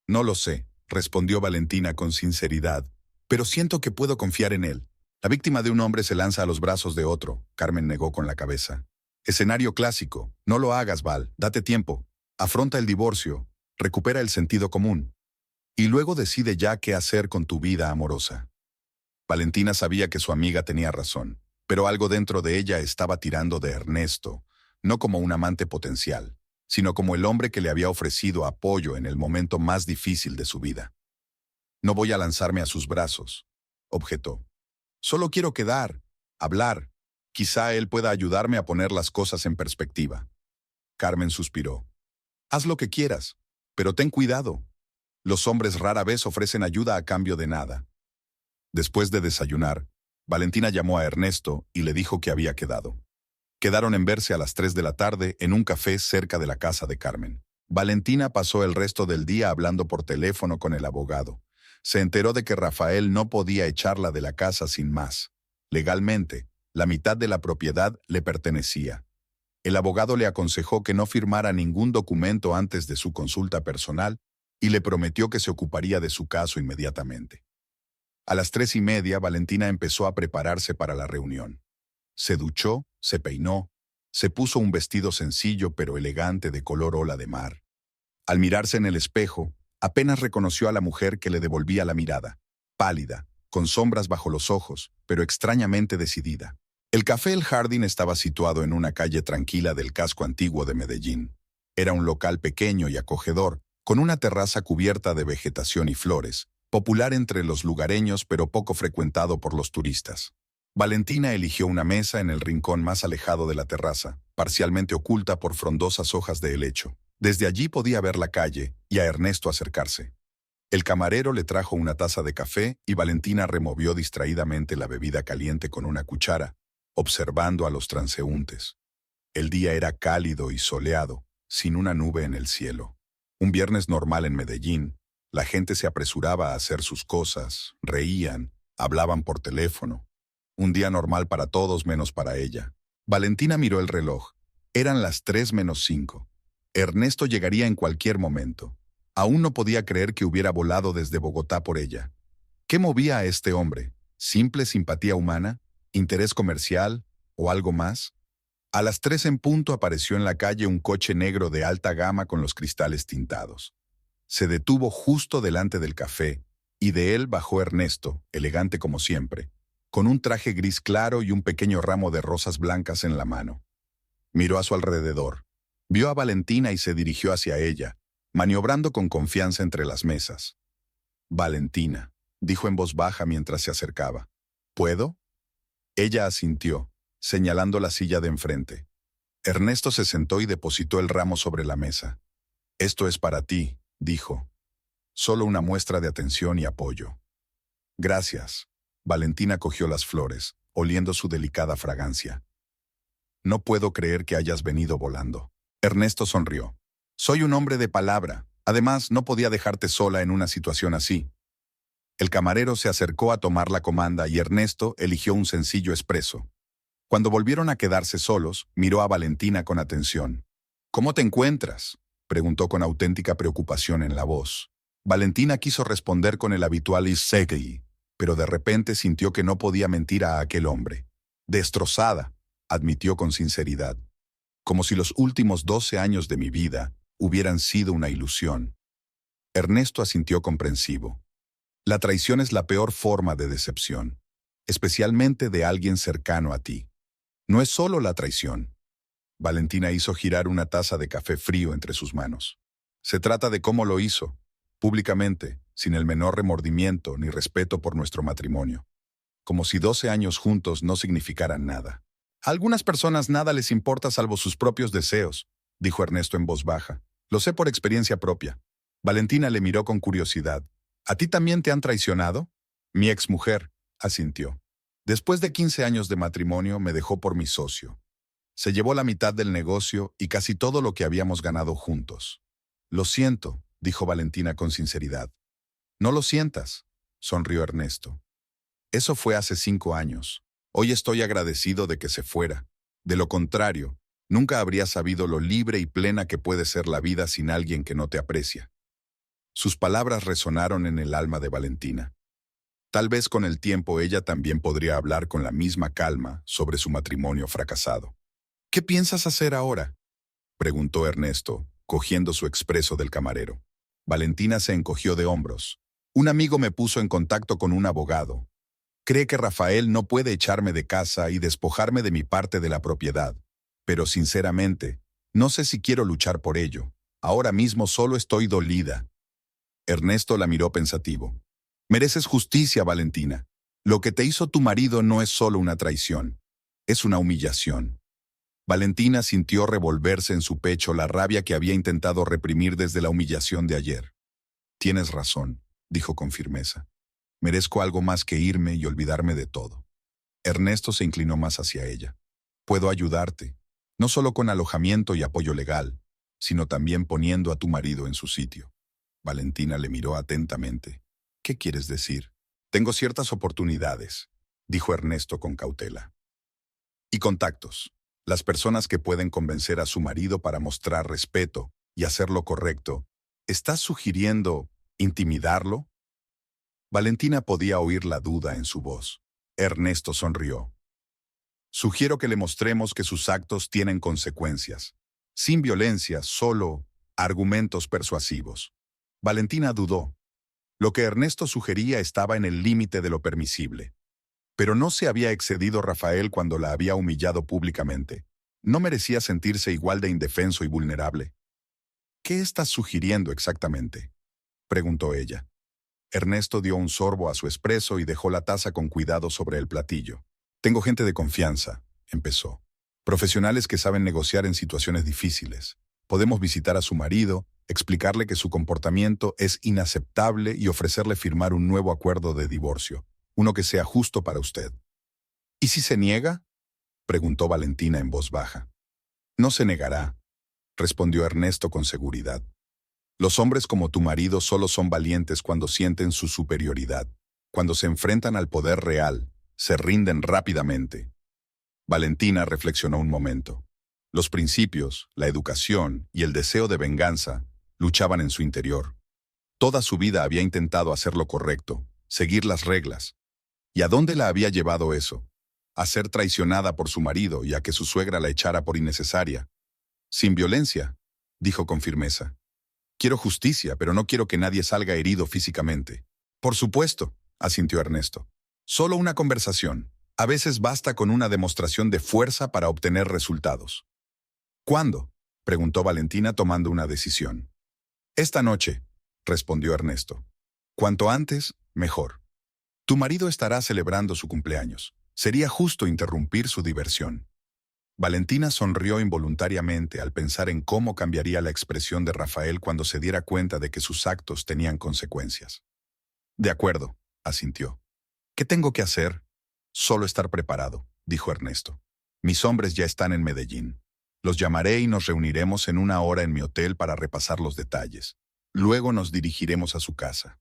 «No lo sé», respondió Valentina con sinceridad, «pero siento que puedo confiar en él. La víctima de un hombre se lanza a los brazos de otro». Carmen negó con la cabeza. «Escenario clásico. No lo hagas, Val. Date tiempo. Afronta el divorcio. Recupera el sentido común. Y luego decide ya qué hacer con tu vida amorosa». Valentina sabía que su amiga tenía razón, pero algo dentro de ella estaba tirando de Ernesto, no como un amante potencial, sino como el hombre que le había ofrecido apoyo en el momento más difícil de su vida. «No voy a lanzarme a sus brazos», objetó. «Solo quiero hablar. Quizá él pueda ayudarme a poner las cosas en perspectiva». Carmen suspiró. «Haz lo que quieras, pero ten cuidado. Los hombres rara vez ofrecen ayuda a cambio de nada». Después de desayunar, Valentina llamó a Ernesto y le dijo que había quedado. Quedaron en verse a las 3 de la tarde en un café cerca de la casa de Carmen. Valentina pasó el resto del día hablando por teléfono con el abogado. Se enteró de que Rafael no podía echarla de la casa sin más. Legalmente, la mitad de la propiedad le pertenecía. El abogado le aconsejó que no firmara ningún documento antes de su consulta personal y le prometió que se ocuparía de su caso inmediatamente. A las 3:30, Valentina empezó a prepararse para la reunión. Se duchó, se peinó, se puso un vestido sencillo pero elegante de color ola de mar. Al mirarse en el espejo, apenas reconoció a la mujer que le devolvía la mirada, pálida, con sombras bajo los ojos, pero extrañamente decidida. El Café El Jardín estaba situado en una calle tranquila del casco antiguo de Medellín. Era un local pequeño y acogedor, con una terraza cubierta de vegetación y flores, popular entre los lugareños pero poco frecuentado por los turistas. Valentina eligió una mesa en el rincón más alejado de la terraza, parcialmente oculta por frondosas hojas de helecho. Desde allí podía ver la calle y a Ernesto acercarse. El camarero le trajo una taza de café y Valentina removió distraídamente la bebida caliente con una cuchara, observando a los transeúntes. El día era cálido y soleado, sin una nube en el cielo. Un viernes normal en Medellín. La gente se apresuraba a hacer sus cosas, reían, hablaban por teléfono. Un día normal para todos menos para ella. Valentina miró el reloj. Eran las 3:05. Ernesto llegaría en cualquier momento. Aún no podía creer que hubiera volado desde Bogotá por ella. ¿Qué movía a este hombre? ¿Simple simpatía humana? ¿Interés comercial? ¿O algo más? A las 3 en punto apareció en la calle un coche negro de alta gama con los cristales tintados. Se detuvo justo delante del café, y de él bajó Ernesto, elegante como siempre, con un traje gris claro y un pequeño ramo de rosas blancas en la mano. Miró a su alrededor. Vio a Valentina y se dirigió hacia ella, maniobrando con confianza entre las mesas. «Valentina», dijo en voz baja mientras se acercaba. «¿Puedo?» Ella asintió, señalando la silla de enfrente. Ernesto se sentó y depositó el ramo sobre la mesa. «Esto es para ti», dijo. «Solo una muestra de atención y apoyo». «Gracias». Valentina cogió las flores, oliendo su delicada fragancia. «No puedo creer que hayas venido volando». Ernesto sonrió. «Soy un hombre de palabra. Además, no podía dejarte sola en una situación así». El camarero se acercó a tomar la comanda y Ernesto eligió un sencillo expreso. Cuando volvieron a quedarse solos, miró a Valentina con atención. «¿Cómo te encuentras?», preguntó con auténtica preocupación en la voz. Valentina quiso responder con el habitual «Isegi», pero de repente sintió que no podía mentir a aquel hombre. «Destrozada», admitió con sinceridad. «Como si los últimos 12 años de mi vida hubieran sido una ilusión». Ernesto asintió comprensivo. La traición es la peor forma de decepción, especialmente de alguien cercano a ti. No es solo la traición. Valentina hizo girar una taza de café frío entre sus manos. Se trata de cómo lo hizo, públicamente, sin el menor remordimiento ni respeto por nuestro matrimonio. Como si 12 años juntos no significaran nada. A algunas personas nada les importa salvo sus propios deseos, dijo Ernesto en voz baja. Lo sé por experiencia propia. Valentina le miró con curiosidad. ¿A ti también te han traicionado? Mi exmujer, asintió. Después de 15 años de matrimonio me dejó por mi socio. Se llevó la mitad del negocio y casi todo lo que habíamos ganado juntos. Lo siento, dijo Valentina con sinceridad. No lo sientas, sonrió Ernesto. Eso fue hace 5 años. Hoy estoy agradecido de que se fuera. De lo contrario, nunca habría sabido lo libre y plena que puede ser la vida sin alguien que no te aprecia. Sus palabras resonaron en el alma de Valentina. Tal vez con el tiempo ella también podría hablar con la misma calma sobre su matrimonio fracasado. «¿Qué piensas hacer ahora?», preguntó Ernesto, cogiendo su expreso del camarero. Valentina se encogió de hombros. «Un amigo me puso en contacto con un abogado. Cree que Rafael no puede echarme de casa y despojarme de mi parte de la propiedad. Pero sinceramente, no sé si quiero luchar por ello. Ahora mismo solo estoy dolida». Ernesto la miró pensativo. «Mereces justicia, Valentina. Lo que te hizo tu marido no es solo una traición. Es una humillación». Valentina sintió revolverse en su pecho la rabia que había intentado reprimir desde la humillación de ayer. «Tienes razón», dijo con firmeza. «Merezco algo más que irme y olvidarme de todo». Ernesto se inclinó más hacia ella. «Puedo ayudarte, no solo con alojamiento y apoyo legal, sino también poniendo a tu marido en su sitio». Valentina le miró atentamente. «¿Qué quieres decir?» «Tengo ciertas oportunidades», dijo Ernesto con cautela. «Y contactos. Las personas que pueden convencer a su marido para mostrar respeto y hacer lo correcto. ¿Estás sugiriendo intimidarlo?». Valentina podía oír la duda en su voz. Ernesto sonrió. «Sugiero que le mostremos que sus actos tienen consecuencias. Sin violencia, solo argumentos persuasivos». Valentina dudó. Lo que Ernesto sugería estaba en el límite de lo permisible. Pero no se había excedido Rafael cuando la había humillado públicamente. ¿No merecía sentirse igual de indefenso y vulnerable? «¿Qué estás sugiriendo exactamente?», preguntó ella. Ernesto dio un sorbo a su espresso y dejó la taza con cuidado sobre el platillo. «Tengo gente de confianza», empezó. «Profesionales que saben negociar en situaciones difíciles. Podemos visitar a su marido, explicarle que su comportamiento es inaceptable y ofrecerle firmar un nuevo acuerdo de divorcio, uno que sea justo para usted». «¿Y si se niega?», preguntó Valentina en voz baja. «No se negará», respondió Ernesto con seguridad. «Los hombres como tu marido solo son valientes cuando sienten su superioridad. Cuando se enfrentan al poder real, se rinden rápidamente». Valentina reflexionó un momento. Los principios, la educación y el deseo de venganza luchaban en su interior. Toda su vida había intentado hacer lo correcto, seguir las reglas. ¿Y a dónde la había llevado eso? A ser traicionada por su marido y a que su suegra la echara por innecesaria. «Sin violencia», dijo con firmeza. «Quiero justicia, pero no quiero que nadie salga herido físicamente». «Por supuesto», asintió Ernesto. «Solo una conversación. A veces basta con una demostración de fuerza para obtener resultados». «¿Cuándo?», preguntó Valentina tomando una decisión. «Esta noche», respondió Ernesto. «Cuanto antes, mejor. Tu marido estará celebrando su cumpleaños. Sería justo interrumpir su diversión. Valentina sonrió involuntariamente al pensar en cómo cambiaría la expresión de Rafael cuando se diera cuenta de que sus actos tenían consecuencias. De acuerdo, asintió. ¿Qué tengo que hacer? Solo estar preparado, dijo Ernesto. Mis hombres ya están en Medellín. Los llamaré y nos reuniremos en una hora en mi hotel para repasar los detalles. Luego nos dirigiremos a su casa.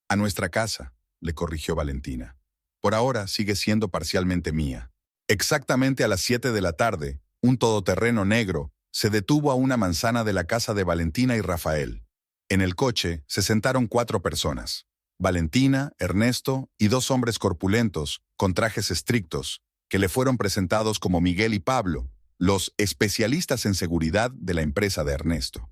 A nuestra casa, le corrigió Valentina. Por ahora sigue siendo parcialmente mía. Exactamente a las 7 de la tarde, un todoterreno negro se detuvo a una manzana de la casa de Valentina y Rafael. En el coche se sentaron 4 personas. Valentina, Ernesto y 2 hombres corpulentos, con trajes estrictos, que le fueron presentados como Miguel y Pablo, los especialistas en seguridad de la empresa de Ernesto.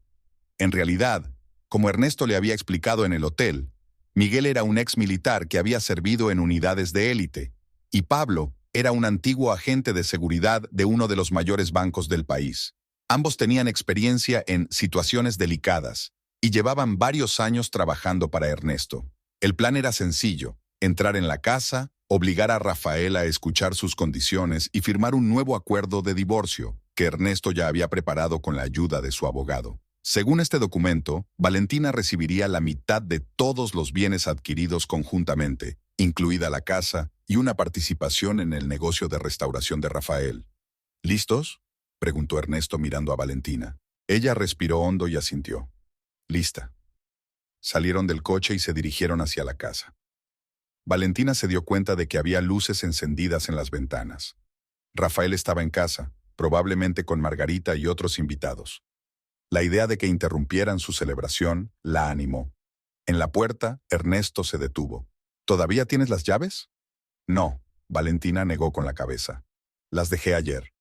En realidad, como Ernesto le había explicado en el hotel, Miguel era un ex militar que había servido en unidades de élite, y Pablo era un antiguo agente de seguridad de uno de los mayores bancos del país. Ambos tenían experiencia en situaciones delicadas y llevaban varios años trabajando para Ernesto. El plan era sencillo: entrar en la casa, obligar a Rafael a escuchar sus condiciones y firmar un nuevo acuerdo de divorcio que Ernesto ya había preparado con la ayuda de su abogado. Según este documento, Valentina recibiría la mitad de todos los bienes adquiridos conjuntamente, incluida la casa y una participación en el negocio de restauración de Rafael. ¿Listos?, preguntó Ernesto mirando a Valentina. Ella respiró hondo y asintió. Lista. Salieron del coche y se dirigieron hacia la casa. Valentina se dio cuenta de que había luces encendidas en las ventanas. Rafael estaba en casa, probablemente con Margarita y otros invitados. La idea de que interrumpieran su celebración la animó. En la puerta, Ernesto se detuvo. ¿Todavía tienes las llaves? No, Valentina negó con la cabeza. Las dejé ayer.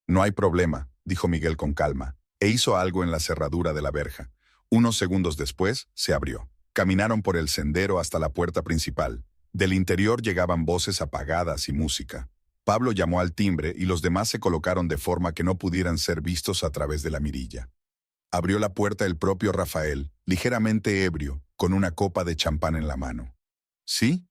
No hay problema, dijo Miguel con calma, e hizo algo en la cerradura de la verja. Unos segundos después, se abrió. Caminaron por el sendero hasta la puerta principal. Del interior llegaban voces apagadas y música. Pablo llamó al timbre y los demás se colocaron de forma que no pudieran ser vistos a través de la mirilla. Abrió la puerta el propio Rafael, ligeramente ebrio, con una copa de champán en la mano. ¿Sí?,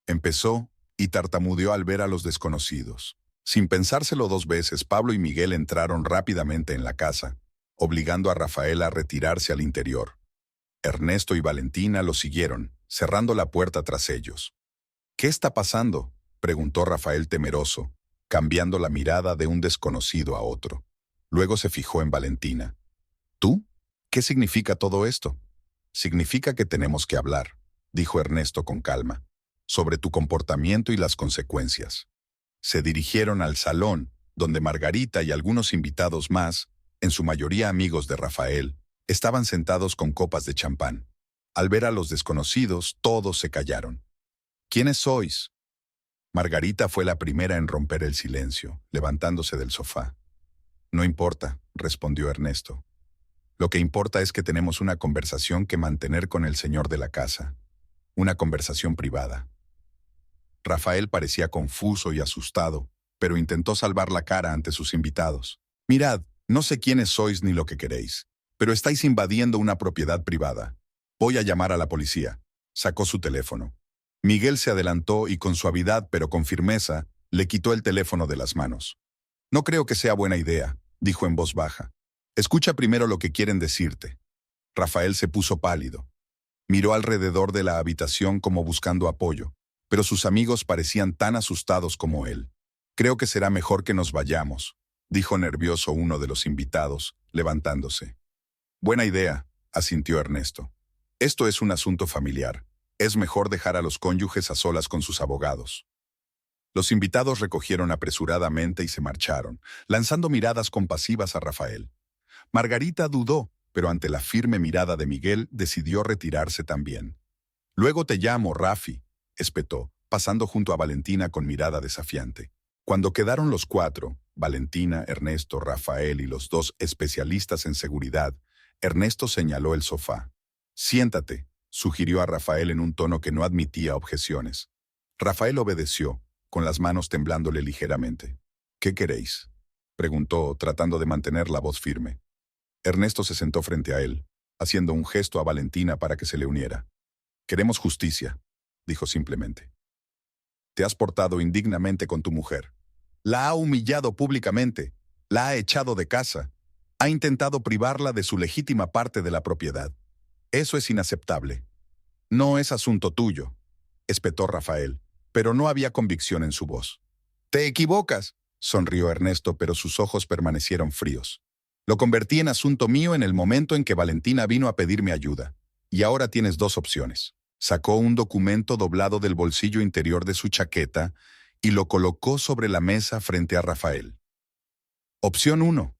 empezó, y tartamudeó al ver a los desconocidos. Sin pensárselo 2 veces, Pablo y Miguel entraron rápidamente en la casa, obligando a Rafael a retirarse al interior. Ernesto y Valentina lo siguieron, cerrando la puerta tras ellos. ¿Qué está pasando?, preguntó Rafael temeroso, cambiando la mirada de un desconocido a otro. Luego se fijó en Valentina. ¿Tú? ¿Qué significa todo esto? Significa que tenemos que hablar, dijo Ernesto con calma, sobre tu comportamiento y las consecuencias. Se dirigieron al salón, donde Margarita y algunos invitados más, en su mayoría amigos de Rafael, estaban sentados con copas de champán. Al ver a los desconocidos, todos se callaron. ¿Quiénes sois? Margarita fue la primera en romper el silencio, levantándose del sofá. No importa, respondió Ernesto. Lo que importa es que tenemos una conversación que mantener con el señor de la casa. Una conversación privada. Rafael parecía confuso y asustado, pero intentó salvar la cara ante sus invitados. Mirad, no sé quiénes sois ni lo que queréis, pero estáis invadiendo una propiedad privada. Voy a llamar a la policía. Sacó su teléfono. Miguel se adelantó y con suavidad pero con firmeza le quitó el teléfono de las manos. No creo que sea buena idea, dijo en voz baja. Escucha primero lo que quieren decirte. Rafael se puso pálido. Miró alrededor de la habitación como buscando apoyo, pero sus amigos parecían tan asustados como él. Creo que será mejor que nos vayamos, dijo nervioso uno de los invitados, levantándose. Buena idea, asintió Ernesto. Esto es un asunto familiar. Es mejor dejar a los cónyuges a solas con sus abogados. Los invitados recogieron apresuradamente y se marcharon, lanzando miradas compasivas a Rafael. Margarita dudó, pero ante la firme mirada de Miguel decidió retirarse también. Luego te llamo, Rafi, espetó, pasando junto a Valentina con mirada desafiante. Cuando quedaron los 4, Valentina, Ernesto, Rafael y los 2 especialistas en seguridad, Ernesto señaló el sofá. Siéntate, sugirió a Rafael en un tono que no admitía objeciones. Rafael obedeció, con las manos temblándole ligeramente. ¿Qué queréis?, preguntó, tratando de mantener la voz firme. Ernesto se sentó frente a él, haciendo un gesto a Valentina para que se le uniera. Queremos justicia, dijo simplemente. Te has portado indignamente con tu mujer. La ha humillado públicamente, la ha echado de casa, ha intentado privarla de su legítima parte de la propiedad. Eso es inaceptable. No es asunto tuyo, espetó Rafael, pero no había convicción en su voz. Te equivocas, sonrió Ernesto, pero sus ojos permanecieron fríos. Lo convertí en asunto mío en el momento en que Valentina vino a pedirme ayuda. Y ahora tienes dos opciones. Sacó un documento doblado del bolsillo interior de su chaqueta y lo colocó sobre la mesa frente a Rafael. Opción 1.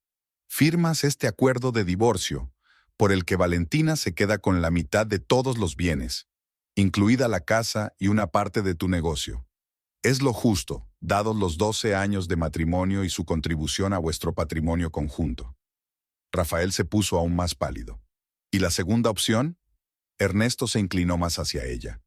Firmas este acuerdo de divorcio, por el que Valentina se queda con la mitad de todos los bienes, incluida la casa y una parte de tu negocio. Es lo justo, dados los 12 años de matrimonio y su contribución a vuestro patrimonio conjunto. Rafael se puso aún más pálido. ¿Y la segunda opción? Ernesto se inclinó más hacia ella.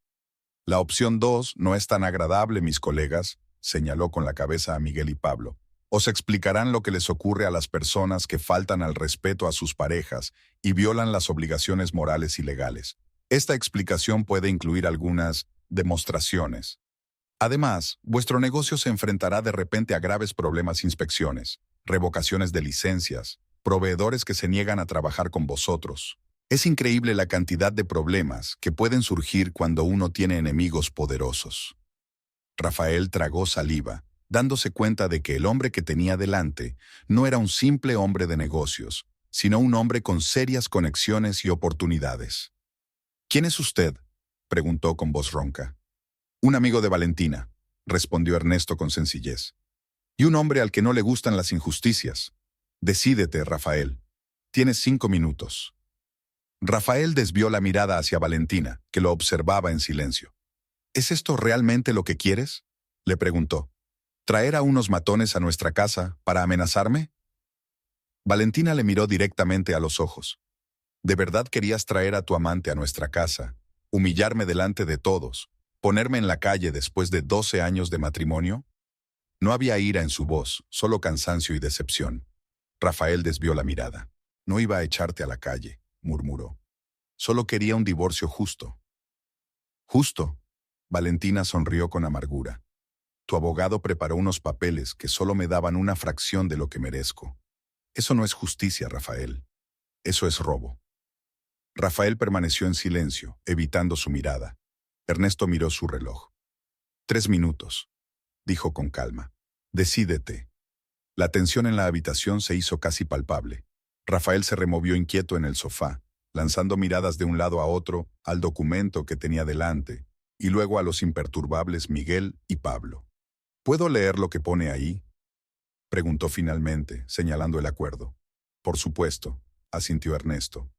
La opción 2 no es tan agradable, mis colegas, señaló con la cabeza a Miguel y Pablo. Os explicarán lo que les ocurre a las personas que faltan al respeto a sus parejas y violan las obligaciones morales y legales. Esta explicación puede incluir algunas demostraciones. Además, vuestro negocio se enfrentará de repente a graves problemas: inspecciones, revocaciones de licencias, proveedores que se niegan a trabajar con vosotros. Es increíble la cantidad de problemas que pueden surgir cuando uno tiene enemigos poderosos. Rafael tragó saliva, dándose cuenta de que el hombre que tenía delante no era un simple hombre de negocios, sino un hombre con serias conexiones y oportunidades. ¿Quién es usted?, preguntó con voz ronca. Un amigo de Valentina, respondió Ernesto con sencillez. Y un hombre al que no le gustan las injusticias. Decídete, Rafael. Tienes 5 minutos. Rafael desvió la mirada hacia Valentina, que lo observaba en silencio. ¿Es esto realmente lo que quieres?, le preguntó. ¿Traer a unos matones a nuestra casa para amenazarme? Valentina le miró directamente a los ojos. ¿De verdad querías traer a tu amante a nuestra casa, humillarme delante de todos, ponerme en la calle después de 12 años de matrimonio? No había ira en su voz, solo cansancio y decepción. Rafael desvió la mirada. No iba a echarte a la calle, murmuró. Solo quería un divorcio justo. ¿Justo? Valentina sonrió con amargura. Tu abogado preparó unos papeles que solo me daban una fracción de lo que merezco. Eso no es justicia, Rafael. Eso es robo. Rafael permaneció en silencio, evitando su mirada. Ernesto miró su reloj. 3 minutos, dijo con calma. Decídete. La tensión en la habitación se hizo casi palpable. Rafael se removió inquieto en el sofá, lanzando miradas de un lado a otro, al documento que tenía delante, y luego a los imperturbables Miguel y Pablo. ¿Puedo leer lo que pone ahí?, preguntó finalmente, señalando el acuerdo. Por supuesto, asintió Ernesto.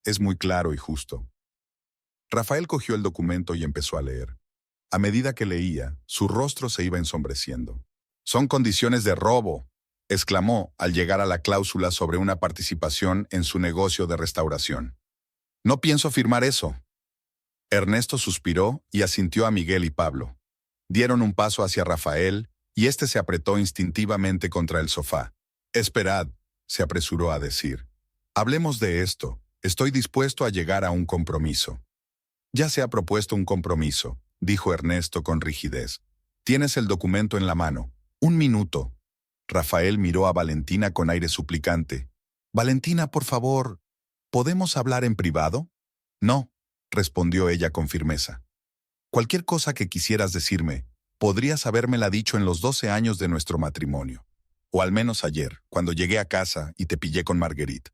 Es muy claro y justo. Rafael cogió el documento y empezó a leer. A medida que leía, su rostro se iba ensombreciendo. «Son condiciones de robo», exclamó al llegar a la cláusula sobre una participación en su negocio de restauración. «No pienso firmar eso». Ernesto suspiró y asintió a Miguel y Pablo. Dieron un paso hacia Rafael y éste se apretó instintivamente contra el sofá. «Esperad», se apresuró a decir. «Hablemos de esto. Estoy dispuesto a llegar a un compromiso». «Ya se ha propuesto un compromiso», dijo Ernesto con rigidez. «Tienes el documento en la mano. 1 minuto». Rafael miró a Valentina con aire suplicante. «Valentina, por favor, ¿podemos hablar en privado?» «No», respondió ella con firmeza. «Cualquier cosa que quisieras decirme, podrías habérmela dicho en los 12 años de nuestro matrimonio. O al menos ayer, cuando llegué a casa y te pillé con Marguerite.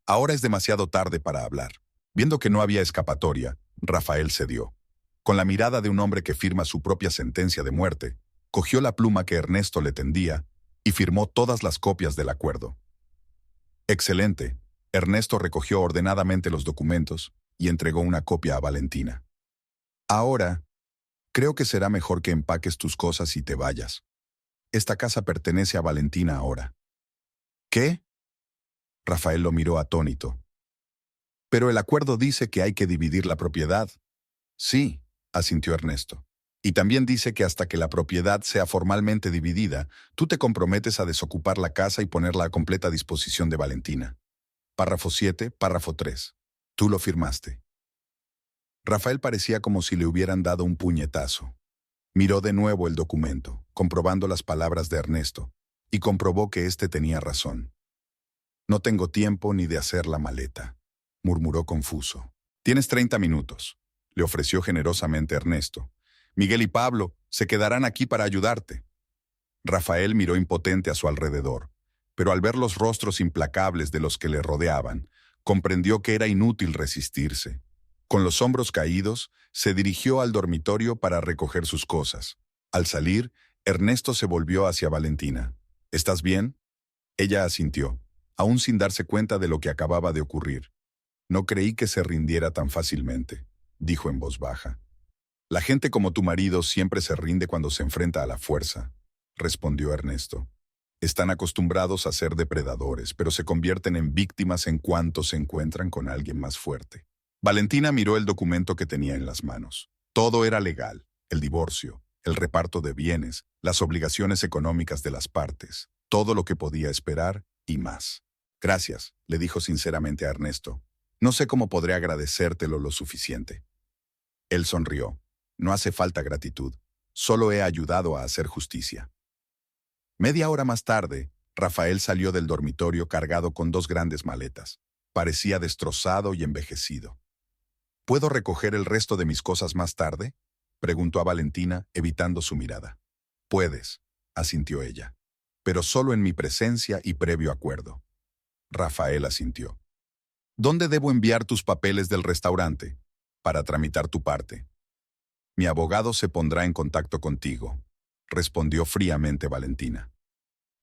Ahora es demasiado tarde para hablar». Viendo que no había escapatoria, Rafael cedió. Con la mirada de un hombre que firma su propia sentencia de muerte, cogió la pluma que Ernesto le tendía y firmó todas las copias del acuerdo. «Excelente». Ernesto recogió ordenadamente los documentos y entregó una copia a Valentina. «Ahora, creo que será mejor que empaques tus cosas y te vayas. Esta casa pertenece a Valentina ahora». «¿Qué?». Rafael lo miró atónito. «Pero el acuerdo dice que hay que dividir la propiedad». «Sí», asintió Ernesto. «Y también dice que hasta que la propiedad sea formalmente dividida, tú te comprometes a desocupar la casa y ponerla a completa disposición de Valentina. Párrafo 7, párrafo 3. Tú lo firmaste». Rafael parecía como si le hubieran dado un puñetazo. Miró de nuevo el documento, comprobando las palabras de Ernesto, y comprobó que éste tenía razón. «No tengo tiempo ni de hacer la maleta», murmuró confuso. «Tienes 30 minutos», le ofreció generosamente Ernesto. «Miguel y Pablo se quedarán aquí para ayudarte». Rafael miró impotente a su alrededor, pero al ver los rostros implacables de los que le rodeaban, comprendió que era inútil resistirse. Con los hombros caídos, se dirigió al dormitorio para recoger sus cosas. Al salir, Ernesto se volvió hacia Valentina. «¿Estás bien?». Ella asintió, aún sin darse cuenta de lo que acababa de ocurrir. «No creí que se rindiera tan fácilmente», dijo en voz baja. «La gente como tu marido siempre se rinde cuando se enfrenta a la fuerza», respondió Ernesto. «Están acostumbrados a ser depredadores, pero se convierten en víctimas en cuanto se encuentran con alguien más fuerte». Valentina miró el documento que tenía en las manos. Todo era legal: el divorcio, el reparto de bienes, las obligaciones económicas de las partes, todo lo que podía esperar y más. «Gracias», le dijo sinceramente a Ernesto. «No sé cómo podré agradecértelo lo suficiente». Él sonrió. «No hace falta gratitud. Solo he ayudado a hacer justicia». Media hora más tarde, Rafael salió del dormitorio cargado con 2 grandes maletas. Parecía destrozado y envejecido. «¿Puedo recoger el resto de mis cosas más tarde?», preguntó a Valentina, evitando su mirada. «Puedes», asintió ella, «pero solo en mi presencia y previo acuerdo». Rafael asintió. «¿Dónde debo enviar tus papeles del restaurante?» «Para tramitar tu parte». «Mi abogado se pondrá en contacto contigo», respondió fríamente Valentina.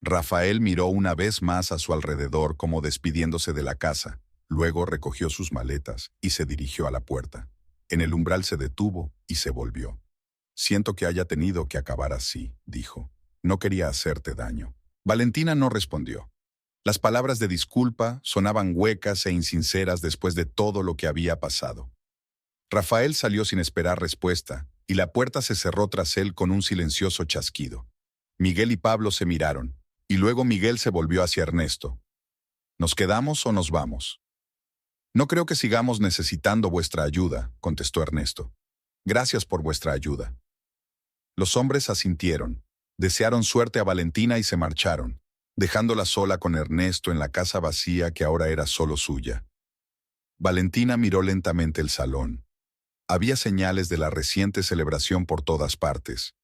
Rafael miró una vez más a su alrededor como despidiéndose de la casa. Luego recogió sus maletas y se dirigió a la puerta. En el umbral se detuvo y se volvió. «Siento que haya tenido que acabar así», dijo. «No quería hacerte daño». Valentina no respondió. Las palabras de disculpa sonaban huecas e insinceras después de todo lo que había pasado. Rafael salió sin esperar respuesta, y la puerta se cerró tras él con un silencioso chasquido. Miguel y Pablo se miraron, y luego Miguel se volvió hacia Ernesto. «¿Nos quedamos o nos vamos?». «No creo que sigamos necesitando vuestra ayuda», contestó Ernesto. «Gracias por vuestra ayuda». Los hombres asintieron, desearon suerte a Valentina y se marcharon, dejándola sola con Ernesto en la casa vacía que ahora era solo suya. Valentina miró lentamente el salón. Había señales de la reciente celebración por todas partes: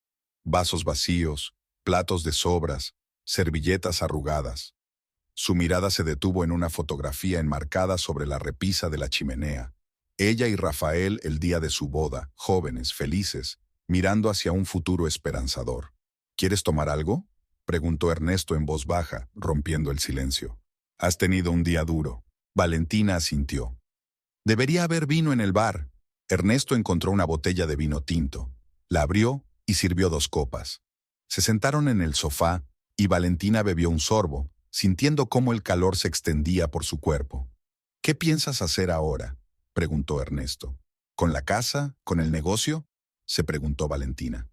vasos vacíos, platos de sobras, servilletas arrugadas. Su mirada se detuvo en una fotografía enmarcada sobre la repisa de la chimenea. Ella y Rafael el día de su boda, jóvenes, felices, mirando hacia un futuro esperanzador. «¿Quieres tomar algo?», preguntó Ernesto en voz baja, rompiendo el silencio. «Has tenido un día duro». Valentina asintió. «Debería haber vino en el bar». Ernesto encontró una botella de vino tinto. La abrió y sirvió 2 copas. Se sentaron en el sofá y Valentina bebió un sorbo, sintiendo cómo el calor se extendía por su cuerpo. «¿Qué piensas hacer ahora?», preguntó Ernesto. «¿Con la casa? ¿Con el negocio?», se preguntó Valentina.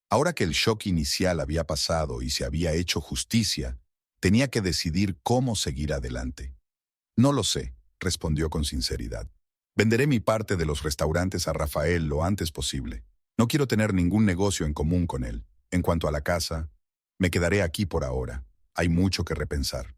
Ahora que el shock inicial había pasado y se había hecho justicia, tenía que decidir cómo seguir adelante. «No lo sé», respondió con sinceridad. «Venderé mi parte de los restaurantes a Rafael lo antes posible. No quiero tener ningún negocio en común con él. En cuanto a la casa, me quedaré aquí por ahora. Hay mucho que repensar».